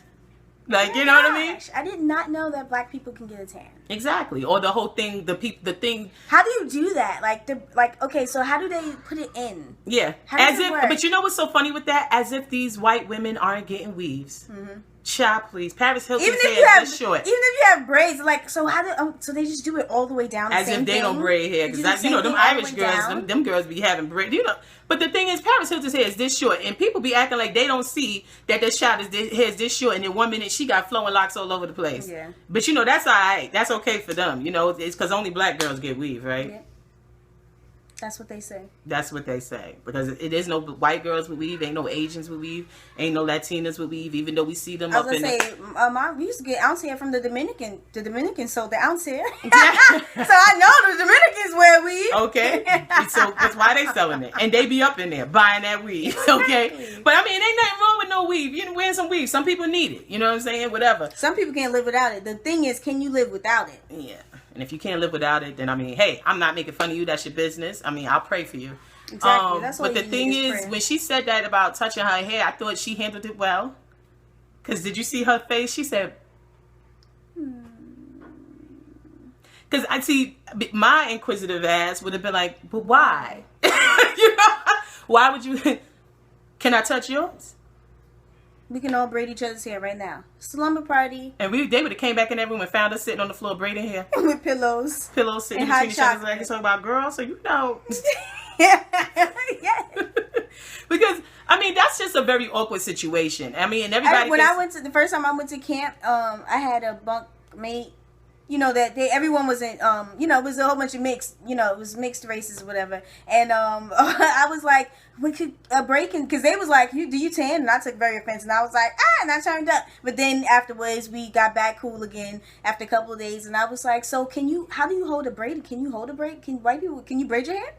Like, you know what I mean? I did not know that black people can get a tan. Exactly. Or the whole thing, the thing. How do you do that? Okay, so how do they put it in? Yeah. As if, but you know what's so funny with that? As if these white women aren't getting weaves. Mm-hmm. Child, please. Paris Hilton's hair is this short. Even if you have braids, like, so how do, so they just do it all the way down the as if they don't braid hair. Because, you know, them Irish girls, them girls be having braid, you know. But the thing is, Paris Hilton's hair is this short. And people be acting like they don't see that this child hair is this short. And in 1 minute, she got flowing locks all over the place. Yeah. But, you know, that's all right. That's okay for them. You know, it's because only black girls get weave, right? Yeah. That's what they say. That's what they say. Because it is no white girls with weave. Ain't no Asians with weave. Ain't no Latinas with weave. Even though we see them up in we used to get ounce hair from the Dominican. The Dominicans sold the ounce hair. So I know the Dominicans wear weave. Okay. So that's why they selling it. And they be up in there buying that weave. Okay. But I mean, ain't nothing wrong with no weave. You wearing some weave. Some people need it. You know what I'm saying? Whatever. Some people can't live without it. The thing is, can you live without it? Yeah. And if you can't live without it, then I mean, hey, I'm not making fun of you. That's your business. I mean, I'll pray for you. Exactly. That's what. But the thing is, when she said that about touching her hair, I thought she handled it well. Because did you see her face? She said, because I see my inquisitive ass would have been like, but why? You know, why would you? Can I touch yours? We can all braid each other's hair right now. Slumber party. And they would have came back in that room and found us sitting on the floor braiding hair. With pillows. Pillows sitting between each other's legs talking about girls. So you know. Yeah. Because, I mean, that's just a very awkward situation. I mean, and everybody. The first time I went to camp, I had a bunk mate. You know, that everyone was in, you know, it was a whole bunch of mixed, you know, it was mixed races or whatever. And I was like, we could break in, because they was like, do you tan? And I took very offense. And I was like, and I turned up. But then afterwards, we got back cool again after a couple of days. And I was like, so how do you hold a braid? Can you hold a braid? Can you braid your hair?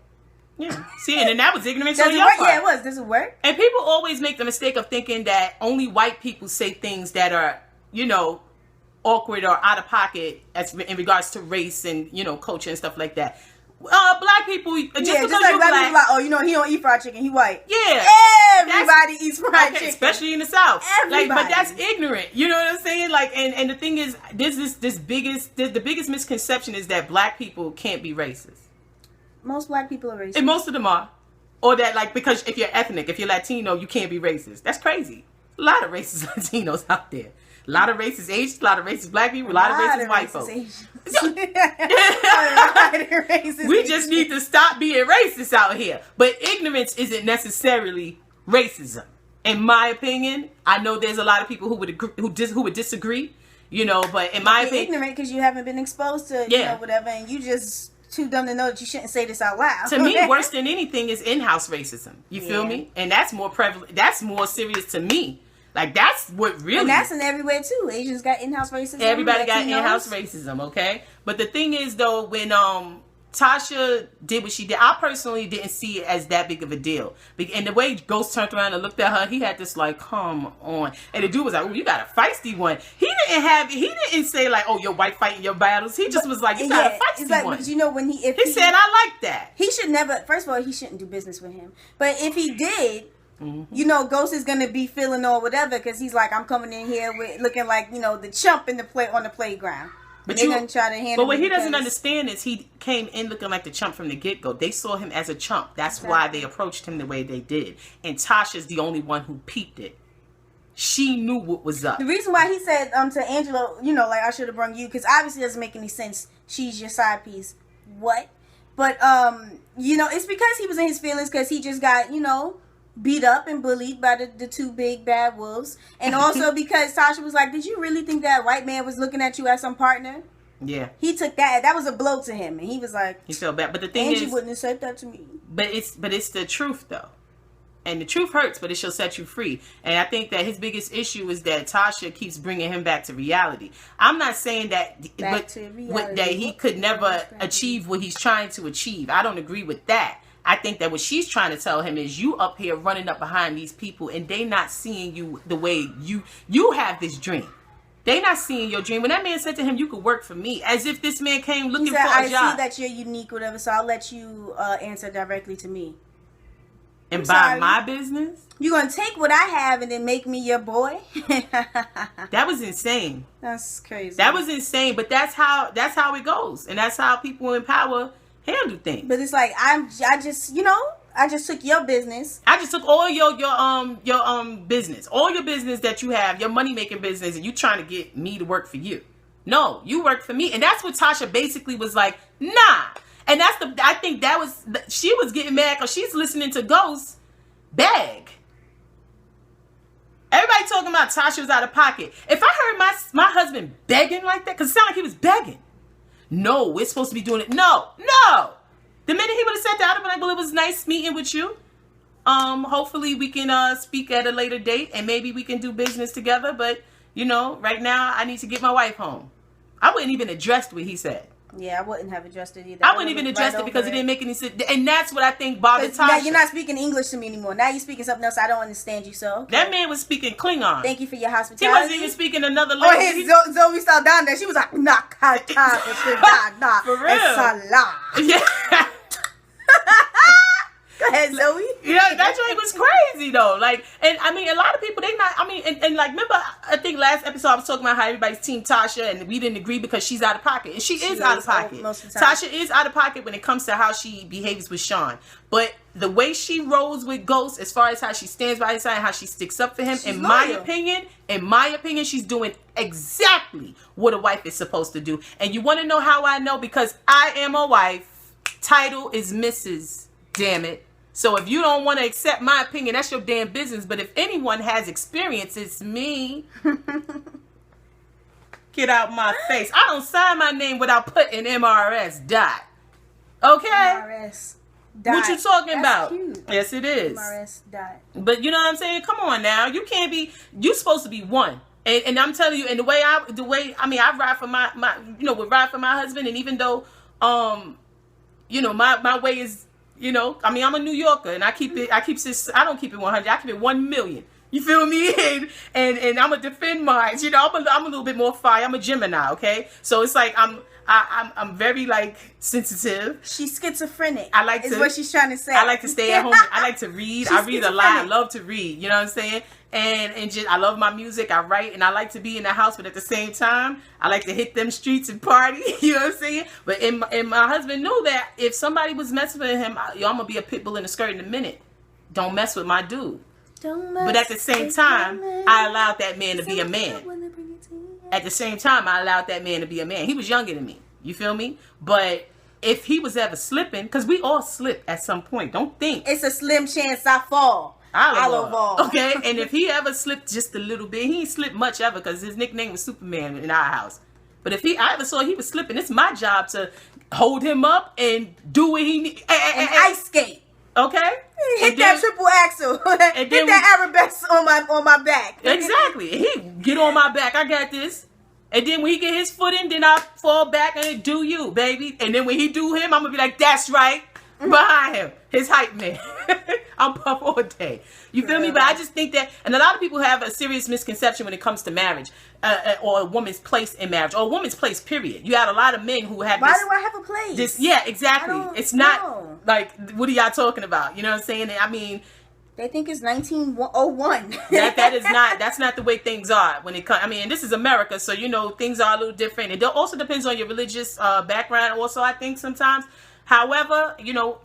Yeah. See, and then that was ignorance on your part. Yeah, it was. Does it work? And people always make the mistake of thinking that only white people say things that are, you know, awkward or out of pocket in regards to race and, you know, culture and stuff like that. Black people, just because like you're black. People like, oh, you know, he don't eat fried chicken. He white. Yeah, everybody eats fried chicken, especially in the South. Everybody. Like, but that's ignorant. You know what I'm saying? Like, and the thing is, the biggest misconception is that black people can't be racist. Most black people are racist, and most of them are, or that like because if you're ethnic, if you're Latino, you can't be racist. That's crazy. A lot of racist Latinos out there. A lot of racist Asians, a lot of racist black people, a lot of racist white folks. We just need to stop being racist out here. But ignorance isn't necessarily racism. In my opinion, I know there's a lot of people who would agree, who would disagree, you know, but in my opinion, ignorant because you haven't been exposed to you know, whatever, and you just too dumb to know that you shouldn't say this out loud. To me, worse than anything is in-house racism. You feel me? And that's more prevalent. That's more serious to me. Like, that's what really... And that's in everywhere, too. Asians got in-house racism. Everybody got in-house racism, okay? But the thing is, though, when Tasha did what she did, I personally didn't see it as that big of a deal. And the way Ghost turned around and looked at her, he had this, like, come on. And the dude was like, oh, you got a feisty one. He didn't say, like, oh, you're white fighting your battles. He just was like, you got a feisty one. But you know, when he said, I like that. He should never... First of all, he shouldn't do business with him. But if he did... You know, Ghost is gonna be feeling or whatever because he's like, I'm coming in here with looking like, you know, the chump in the on the playground. But they're gonna try to handle. But what he doesn't understand is he came in looking like the chump from the get go. They saw him as a chump. That's why they approached him the way they did. And Tasha's the only one who peeped it. She knew what was up. The reason why he said to Angela, you know, like I should have brung you, because obviously it doesn't make any sense. She's your side piece. What? But you know, it's because he was in his feelings because he just got, you know, beat up and bullied by the two big bad wolves. And also because Tasha was like, did you really think that white man was looking at you as some partner? Yeah. He took that. That was a blow to him. And he was like... He felt bad. But the thing is... Angie wouldn't have said that to me. But it's the truth, though. And the truth hurts, but it shall set you free. And I think that his biggest issue is that Tasha keeps bringing him back to reality. I'm not saying that that he could never achieve what he's trying to achieve. I don't agree with that. I think that what she's trying to tell him is you up here running up behind these people and they not seeing you the way you have this dream. They not seeing your dream. When that man said to him, you could work for me, as if this man came looking for a job. I see that you're unique, whatever, so I'll let you answer directly to me. And buy my business? You're going to take what I have and then make me your boy? That was insane. That's crazy. That was insane, but that's how it goes. And that's how people in power handle things. But it's like I just took your business. I just took all your business, all your business that you have, your money making business, and you trying to get me to work for you. No, you work for me, and that's what Tasha basically was like. Nah, and I think that was she was getting mad because she's listening to Ghost beg. Everybody talking about Tasha was out of pocket. If I heard my husband begging like that, because it sounded like he was begging. No, we're supposed to be doing it. No. The minute he would have said that, I'd have been like, well, it was nice meeting with you. Hopefully we can speak at a later date and maybe we can do business together. But, you know, right now I need to get my wife home. I wouldn't even address what he said. Yeah, I wouldn't have addressed it either. I wouldn't even address it because it didn't make any sense. And that's what I think bothered Tasha. Now you're not speaking English to me anymore. Now you're speaking something else. I don't understand you, so. Okay. That man was speaking Klingon. Thank you for your hospitality. He wasn't even speaking another language. Oh, Zoe Saldana. She was like, nah. For real. Yeah. Go ahead, Zoe. Yeah, that joint was crazy though. Like, and I mean, a lot of people and like, remember, I think last episode I was talking about how everybody's team Tasha, and we didn't agree because she's out of pocket, and she is out of pocket. Most of the time. Tasha is out of pocket when it comes to how she behaves with Sean, but the way she rolls with Ghost, as far as how she stands by his side, and how she sticks up for him, in my opinion, she's doing exactly what a wife is supposed to do. And you want to know how I know? Because I am a wife. Title is Mrs. Damn it. So if you don't want to accept my opinion, that's your damn business. But if anyone has experience, it's me. Get out my face. I don't sign my name without putting MRS dot. Okay? MRS dot. What you talking about? Cute. Yes, it is. MRS dot. But you know what I'm saying? Come on now. You can't be, you supposed to be one. And I'm telling you, and the way I ride for my ride for my husband, and even though my way is, I'm a New Yorker, and I don't keep it 100. I keep it 1 million. You feel me? And I'm gonna defend mine. You know, I'm a little bit more fire. I'm a Gemini, okay? So it's like I'm very like sensitive. She's schizophrenic. I like is what she's trying to say. I like to stay at home. I like to read. I read a lot. I love to read. You know what I'm saying? And just I love my music. I write, and I like to be in the house, but at the same time, I like to hit them streets and party. You know what I'm saying? But and my husband knew that if somebody was messing with him, I'm gonna be a pit bull in a skirt in a minute. Don't mess with my dude. But at the same time, I allowed that man to be a man. At the same time, I allowed that man to be a man. He was younger than me. You feel me? But if he was ever slipping, because we all slip at some point. Don't think. It's a slim chance I fall. I'll fall. Okay? And if he ever slipped just a little bit, he ain't slipped much ever because his nickname was Superman in our house. But if I ever saw he was slipping, it's my job to hold him up and do what he needs. And ice skate. Okay? Hit that triple axel. Hit that arabesque on my back. Exactly. He get on my back. I got this. And then when he get his foot in, then I fall back and do you, baby. And then when he do him, I'm going to be like, that's right. Behind him. His hype man. I'm Puff all day. You feel me? But I just think that, and a lot of people have a serious misconception when it comes to marriage, or a woman's place in marriage, or a woman's place, period. You have a lot of men who have Why do I have a place? Yeah, exactly. It's not like, what are y'all talking about? You know what I'm saying? I mean, they think it's 1901. That's not the way things are when it comes. I mean, this is America, so you know things are a little different. It also depends on your religious background. Also, I think sometimes. However, you know,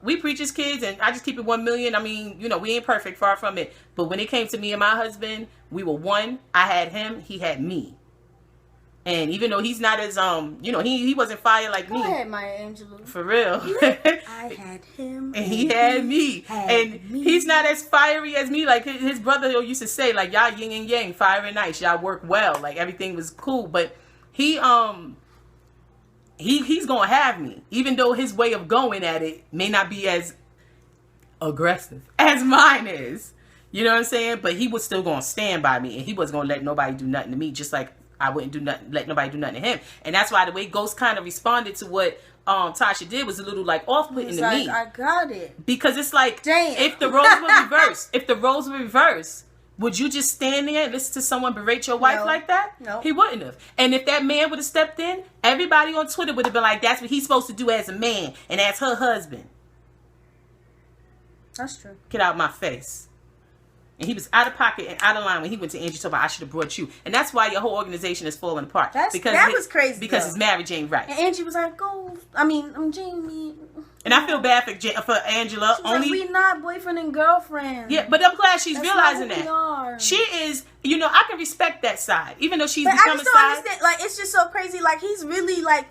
we preach as kids, and I just keep it 1,000,000. I mean, you know, we ain't perfect, far from it. But when it came to me and my husband, we were one. I had him, he had me. And even though he's not as you know, he wasn't fire like me. I had Maya Angelou. For real. I had him, and he had me. He's not as fiery as me. Like his brother used to say, like, y'all yin and yang, fire and ice. Y'all work well. Like everything was cool. But he's gonna have me, even though his way of going at it may not be as aggressive as mine is. You know what I'm saying? But he was still gonna stand by me, and he wasn't gonna let nobody do nothing to me, just like I wouldn't let nobody do nothing to him. And that's why the way Ghost kind of responded to what Tasha did was a little like off-putting to me. I got it. Because it's like, damn, if the roles were reversed, would you just stand there and listen to someone berate your wife like that? No. He wouldn't have. And if that man would have stepped in, everybody on Twitter would have been like, that's what he's supposed to do as a man and as her husband. That's true. Get out my face. And he was out of pocket and out of line when he went to Angie, told me, I should have brought you. And that's why your whole organization is falling apart. That was crazy. Because his marriage ain't right. And Angie was like, Jamie. And I feel bad for Angela. She's like, we not boyfriend and girlfriend. Yeah, but I'm glad she's realizing that. She is, you know, I can respect that side. Even though she's become I just don't understand. Like, it's just so crazy. Like, he's really, like,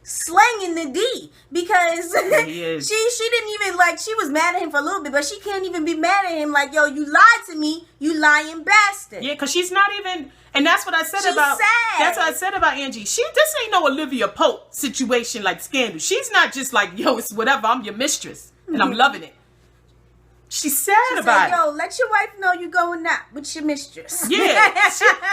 slanging the D. Because she didn't even, like, she was mad at him for a little bit, but she can't even be mad at him. Like, yo, you lied to me. You lying bastard. Yeah, because she's not even... And that's what I said about. Sad. That's what I said about Angie. This ain't no Olivia Pope situation like Scandal. She's not just like, yo, it's whatever. I'm your mistress, and I'm loving it. She's sad about it. Yo, let your wife know you going out with your mistress. Yeah,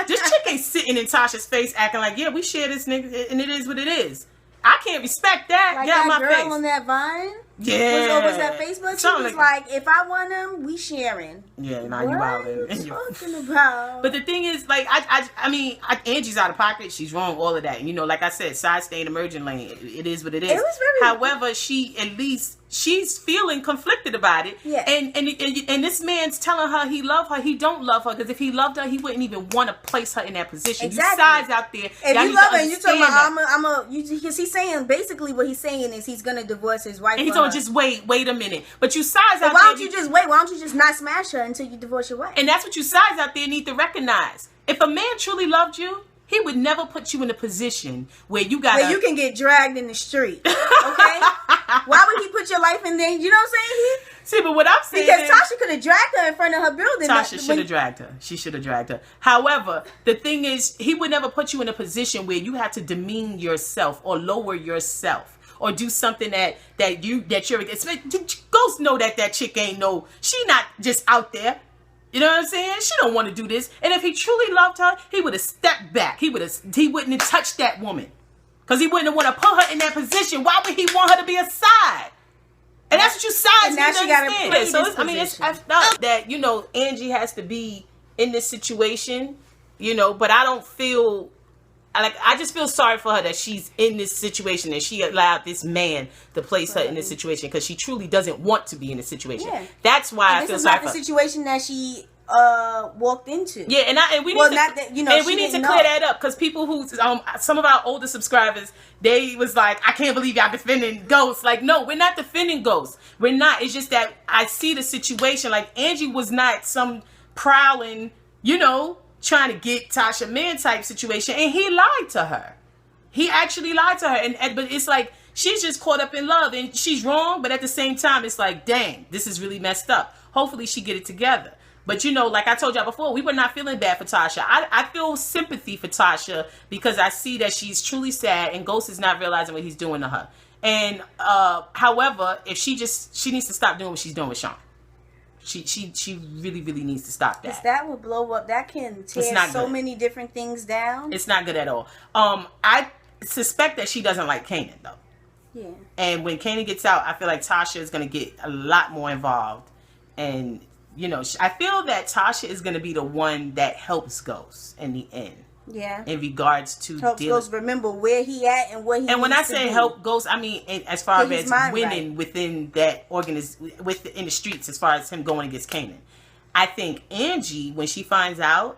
this chick ain't sitting in Tasha's face acting like, yeah, we share this nigga, and it is what it is. I can't respect that. Like Get out that my girl face. on that Vine. Yeah. Was that Facebook? She was like, if I want him, we sharing. Yeah, now you wildin'. What are you talking about? But the thing is, like, I mean, Angie's out of pocket. She's wrong, all of that. And, you know, like I said, side stay in emerging lane. It is what it is. It was very... However, she's feeling conflicted about it. Yeah. And this man's telling her he love her. He don't love her, because if he loved her, he wouldn't even want to place her in that position. Exactly. You sides out there. If you love her and you talking about, because he's saying, basically what he's saying is he's going to divorce his wife. And he's going to just wait a minute. But you sides out there. Why don't you just wait? Why don't you just not smash her until you divorce your wife? And that's what you sides out there need to recognize. If a man truly loved you, he would never put you in a position where you can get dragged in the street. Okay? Why would he put your life in danger? You know what I'm saying? See, but what I'm saying because Tasha could have dragged her in front of her building. Tasha should have dragged her. She should have dragged her. However, the thing is, he would never put you in a position where you have to demean yourself or lower yourself. Or do something that you're ghosts know that chick ain't she not just out there. You know what I'm saying? She don't want to do this. And if he truly loved her, he would have stepped back. He wouldn't have touched that woman. Because he wouldn't want to put her in that position. Why would he want her to be a side? And that's what you sides. And now she got to play. So it's effed up that Angie has to be in this situation, but I don't feel. I just feel sorry for her that she's in this situation and she allowed this man to place her in this situation because she truly doesn't want to be in this situation. Yeah. That's why I feel sorry for her. This is not the situation that she walked into. Yeah, and we need to clear that up because people who some of our older subscribers, they was like, I can't believe y'all defending Ghost. Like, no, we're not defending Ghost. We're not. It's just that I see the situation. Like, Angie was not some prowling, trying to get Tasha man type situation, and he lied to her. He actually lied to her, but it's like she's just caught up in love, and she's wrong, but at the same time, it's like, dang, this is really messed up. Hopefully, she get it together. But like I told y'all before, we were not feeling bad for Tasha. I feel sympathy for Tasha because I see that she's truly sad, and Ghost is not realizing what he's doing to her. And however, if she needs to stop doing what she's doing with Sean. She really, really needs to stop that. Because that will blow up. That can tear so many different things down. It's not good at all. I suspect that she doesn't like Kanan, though. Yeah. And when Kanan gets out, I feel like Tasha is going to get a lot more involved. And, I feel that Tasha is going to be the one that helps Ghost in the end. Yeah. In regards to help Ghost remember where he at and what he And when I say help Ghost, I mean as far as winning within that in the streets, as far as him going against Kanan. I think Angie, when she finds out,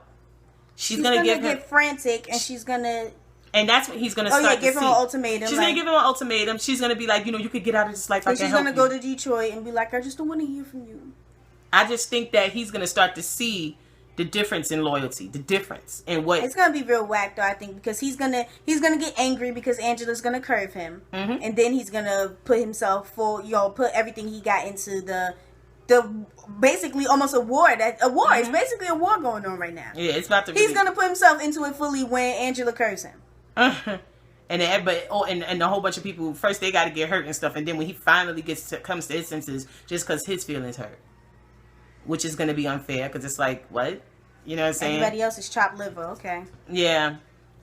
she's gonna get frantic, and she's gonna. And that's what he's gonna start to see. Give him an ultimatum. She's gonna give him an ultimatum. She's gonna be like, you could get out of this life. And she's gonna go to Detroit and be like, I just don't want to hear from you. I just think that he's gonna start to see the difference in loyalty, the difference in what it's gonna be real whack though. I think because he's gonna get angry because Angela's gonna curve him, and then he's gonna put himself put everything he got into the basically almost a war. It's basically a war going on right now. Yeah, it's about to. He's gonna put himself into it fully when Angela curves him. And a whole bunch of people first they got to get hurt and stuff, and then when he finally comes to his senses, just because his feelings hurt. Which is going to be unfair because it's like, what? You know what I'm saying? Everybody else is chopped liver. Okay. Yeah.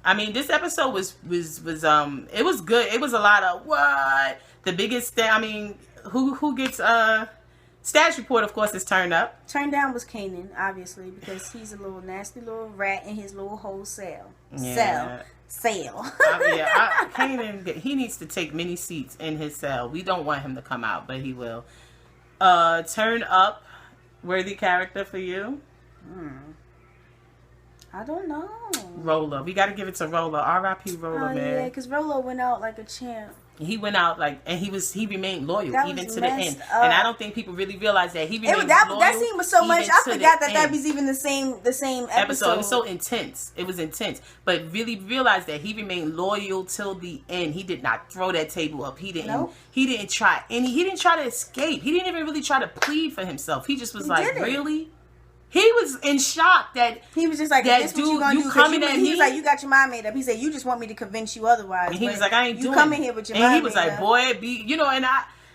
I mean, this episode was it was good. It was a lot of what? The biggest thing, I mean, who gets status report, of course, is turned up. Turned down was Kanan, obviously, because he's a little nasty little rat in his little whole cell. Yeah. Cell. Kanan, he needs to take many seats in his cell. We don't want him to come out, but he will. Turn up. Worthy character for you? I don't know. Rolo. We got to give it to Rolo. R.I.P. Rolo, man. Yeah, because Rolo went out like a champ. He went out and he remained loyal even to the end. And I don't think people really realize that he remained loyal. That scene was so much. I forgot that was even the same episode. It was so intense. It was intense. But really realize that he remained loyal till the end. He did not throw that table up. He didn't. Nope. He didn't try to escape. He didn't even really try to plead for himself. He just was really. He was in shock that he was just like, that this dude, what you gonna do? Coming at me. He was like, you got your mind made up. He said, you just want me to convince you otherwise. And he was like, I ain't doing it. You come in here with your mind made up. And he was like, boy,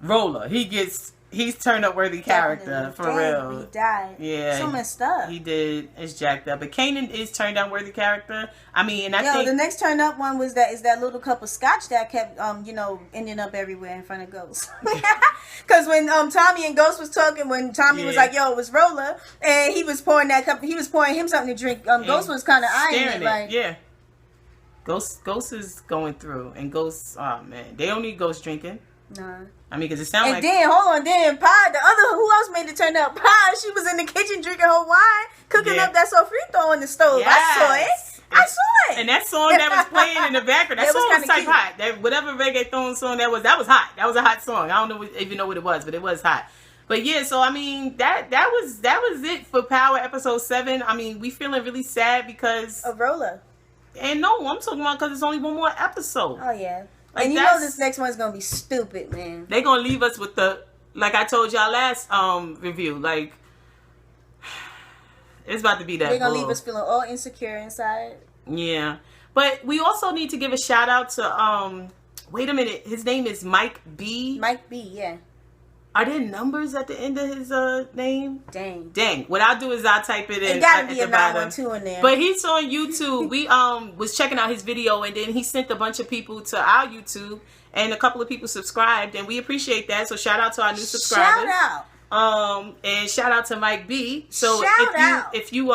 Roller, he's turned up worthy character for real. He died. Yeah, so messed up. He did. It's jacked up. But Kanan is turned down worthy character. I mean, and I think the next turn up one was that little cup of scotch that kept ending up everywhere in front of Ghost. Because when Tommy and Ghost was talking, when Tommy was like, "Yo, it was Roller," and he was pouring that cup, he was pouring him something to drink. Ghost was kind of eyeing it, like, yeah. Ghost is going through, and Ghost, oh man, they don't need Ghost drinking. Nah. I mean, because it sounds like... And then, hold on, then Pie, who else made it turn up? Pie, she was in the kitchen drinking her wine, cooking up that sofrito on the stove. Yes. I saw it. And that song that was playing in the background, that song was type hot. That whatever reggaeton song that was hot. That was a hot song. I don't even know what it was, but it was hot. But yeah, so I mean, that was it for Power episode 7. I mean, we feeling really sad because... Of Roller. And no, I'm talking about because it's only one more episode. Oh, yeah. Like, and you know this next one's going to be stupid, man. They're going to leave us with like I told y'all last review, like, it's about to be that. They're going to leave us feeling all insecure inside. Yeah. But we also need to give a shout out to, wait a minute, his name is Mike B. Mike B, yeah. Are there numbers at the end of his name? Dang. What I'll do is I'll type it in. It gotta be a 912 in there. But he's on YouTube. We was checking out his video, and then he sent a bunch of people to our YouTube, and a couple of people subscribed, and we appreciate that. So shout out to our new subscribers. Shout out. And shout out to Mike B. So if you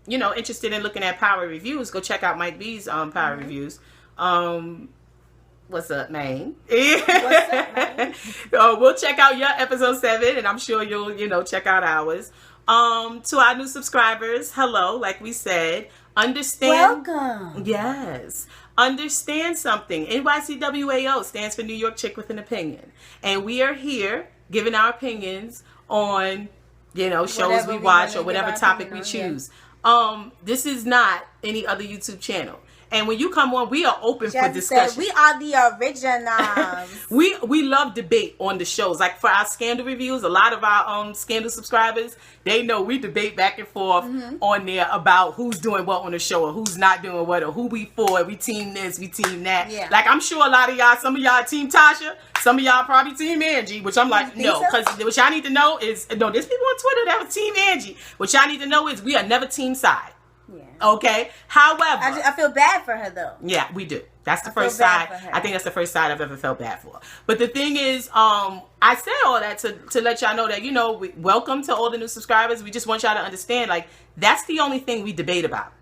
you know, interested in looking at power reviews, go check out Mike B's power reviews. What's up, man? What's up, man? We'll check out your episode 7, and I'm sure you'll, you know, check out ours. To our new subscribers, hello. Like we said, understand. Welcome. Yes. Understand something. NYCWAO stands for New York Chick with an Opinion, and we are here giving our opinions on, you know, shows Whatever we we watch wanna or whatever give our topic we opinion on, choose. This is not any other YouTube channel. And when you come on, we are open for discussion. Said, we are the originals. we love debate on the shows. Like for our scandal reviews, a lot of our scandal subscribers, they know we debate back and forth on there about who's doing what on the show or who's not doing what or who we for. We team this, we team that. Yeah. Like I'm sure a lot of y'all, some of y'all team Tasha, some of y'all probably team Angie, which I'm like, no, because what y'all need to know is, no, there's people on Twitter that was team Angie. What y'all need to know is we are never team side. Yeah. Okay. However, I feel bad for her though. Yeah, we do. That's the first side. I think that's the first side I've ever felt bad for. But the thing is, I said all that to let y'all know that, you know, welcome to all the new subscribers. We just want y'all to understand, like, that's the only thing we debate about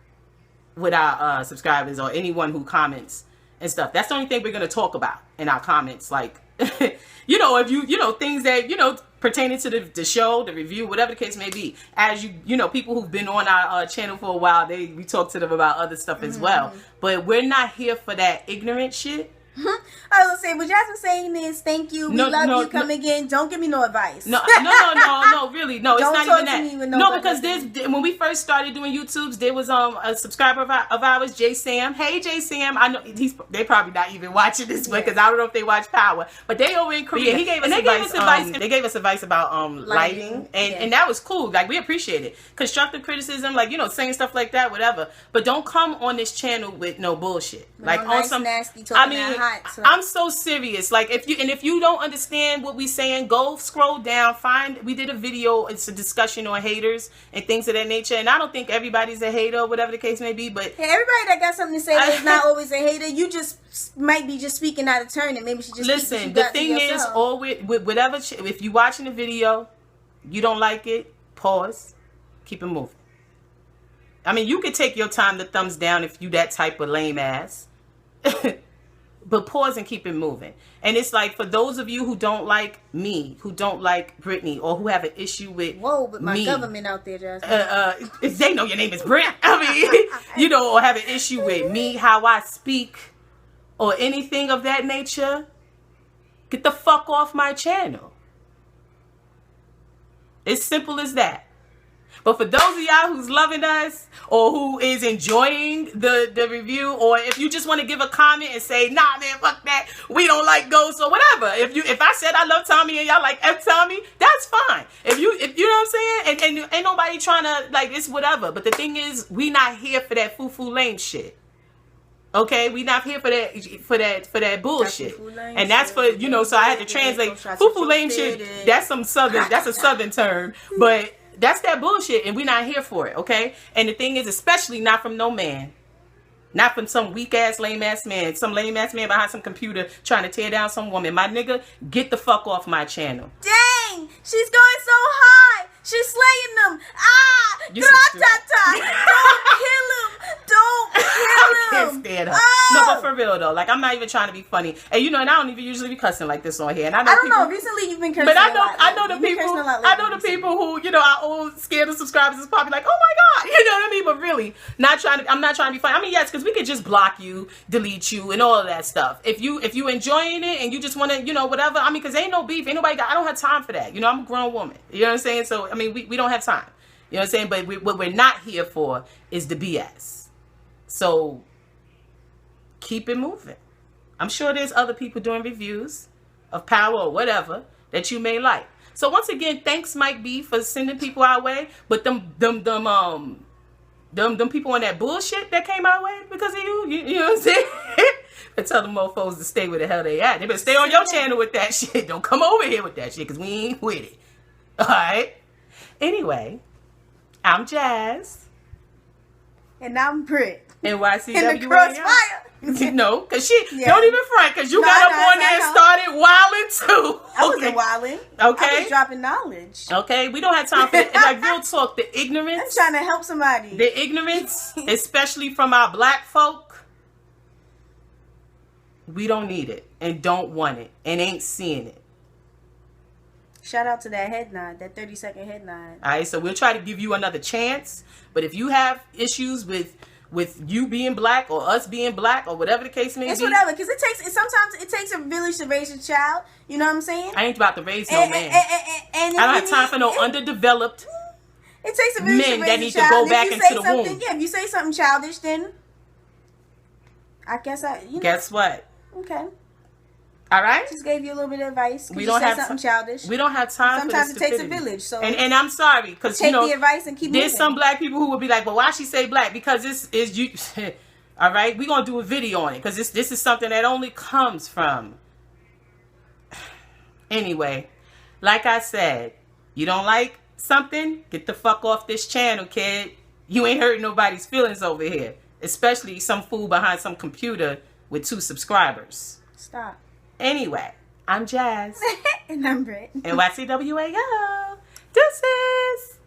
with our subscribers or anyone who comments and stuff. That's the only thing we're going to talk about in our comments. Like, you know, if you know, things that, you know, pertaining to the show, the review, whatever the case may be. As you know, people who've been on our channel for a while, we talk to them about other stuff as well. But we're not here for that ignorant shit. I was saying, what Jasmine saying is, thank you, we love you, come again. Don't give me no advice. No, really, no, it's not even that. No, because when we first started doing YouTubes, there was a subscriber of ours, J Sam. Hey, J Sam, I know they probably not even watching this one because I don't know if they watch Power, but they over in Korea. He gave us advice. They gave us advice about lighting, and that was cool. Like we appreciate it. Constructive criticism, like, you know, saying stuff like that, whatever. But don't come on this channel with no bullshit. Like on some nasty talking. I mean, I'm so serious. Like if you don't understand what we saying, go scroll down, we did a video, it's a discussion on haters and things of that nature, and I don't think everybody's a hater or whatever the case may be, but hey, everybody that got something to say is not always a hater. You just might be just speaking out of turn, and maybe she just listen. The thing is, with whatever, if you watching the video, you don't like it, pause, keep it moving. I mean, you could take your time to thumbs down if you that type of lame ass. But pause and keep it moving. And it's like, for those of you who don't like me, who don't like Brittany, or who have an issue with my government out there, Jasmine. If they know your name is Britt, I mean, you know, or have an issue with me, how I speak, or anything of that nature, get the fuck off my channel. It's simple as that. But for those of y'all who's loving us or who is enjoying the review, or if you just want to give a comment and say, nah, man, fuck that, we don't like ghosts or whatever. If I said I love Tommy and y'all like F Tommy, that's fine. If you know what I'm saying? And ain't nobody trying to, like, it's whatever. But the thing is, we not here for that foo-foo lame shit. Okay, we not here for that bullshit, and that's for, you know. So I had to translate foo-foo lame shit. That's a southern term, but that's that bullshit, and we're not here for it, okay? And the thing is, especially not from no man. Not from some weak-ass, lame-ass man. Some lame-ass man behind some computer trying to tear down some woman. My nigga, get the fuck off my channel. Dang! She's going so high! She's slaying them! Ah! Don't kill him! Don't kill him! I can't stand her. Oh. No, but for real, though. Like, I'm not even trying to be funny. And, you know, and I don't even usually be cussing like this on here. And I don't know. Recently you've been cursing but I know the people who, you know, our old scandal subscribers is probably like, oh my God. You know what I mean? But really, I'm not trying to be funny. I mean, yes, because we could just block you, delete you, and all of that stuff. If you enjoying it and you just want to, you know, whatever. I mean, because ain't no beef. Ain't nobody I don't have time for that. You know, I'm a grown woman. You know what I'm saying? So, I mean, we don't have time. You know what I'm saying? But what we're not here for is the BS. So, keep it moving. I'm sure there's other people doing reviews of Power or whatever that you may like. So, once again, thanks, Mike B, for sending people our way. But them people on that bullshit that came our way because of you know what I'm saying? And tell them mofos to stay where the hell they at. They better stay on your channel with that shit. Don't come over here with that shit because we ain't with it. Alright? Anyway, I'm Jazz. And I'm Britt. NYCWAO. In the crossfire. No, because don't even front, because you got up on there and started wilding too. I wasn't wilding. Okay. I was dropping knowledge. Okay, we don't have time for it. Like, real talk, the ignorance. I'm trying to help somebody. The ignorance, especially from our black folk, we don't need it and don't want it and ain't seeing it. Shout out to that head nod, that 30-second head nod. All right, so we'll try to give you another chance. But if you have issues with you being black or us being black or whatever the case may be. It's whatever, because sometimes it takes a village to raise a child. You know what I'm saying? I ain't about to raise no man. I don't have time for no underdeveloped it takes a village men to raise that a need child. to go back into the womb. Yeah, if you say something childish, then I guess Guess what? Okay. All right. Just gave you a little bit of advice. We don't have something childish. We don't have time. Sometimes for it takes a village. So and I'm sorry, because take the advice and keep there's moving. some black people who will be like, "But why she say black?" Because this is you. All right, we're gonna do a video on it because this is something that only comes from. Anyway, like I said, you don't like something, get the fuck off this channel, kid. You ain't hurting nobody's feelings over here, especially some fool behind some computer with 2 subscribers. Stop. Anyway, I'm Jazz. And I'm Britt. NYCWAO. Deuces.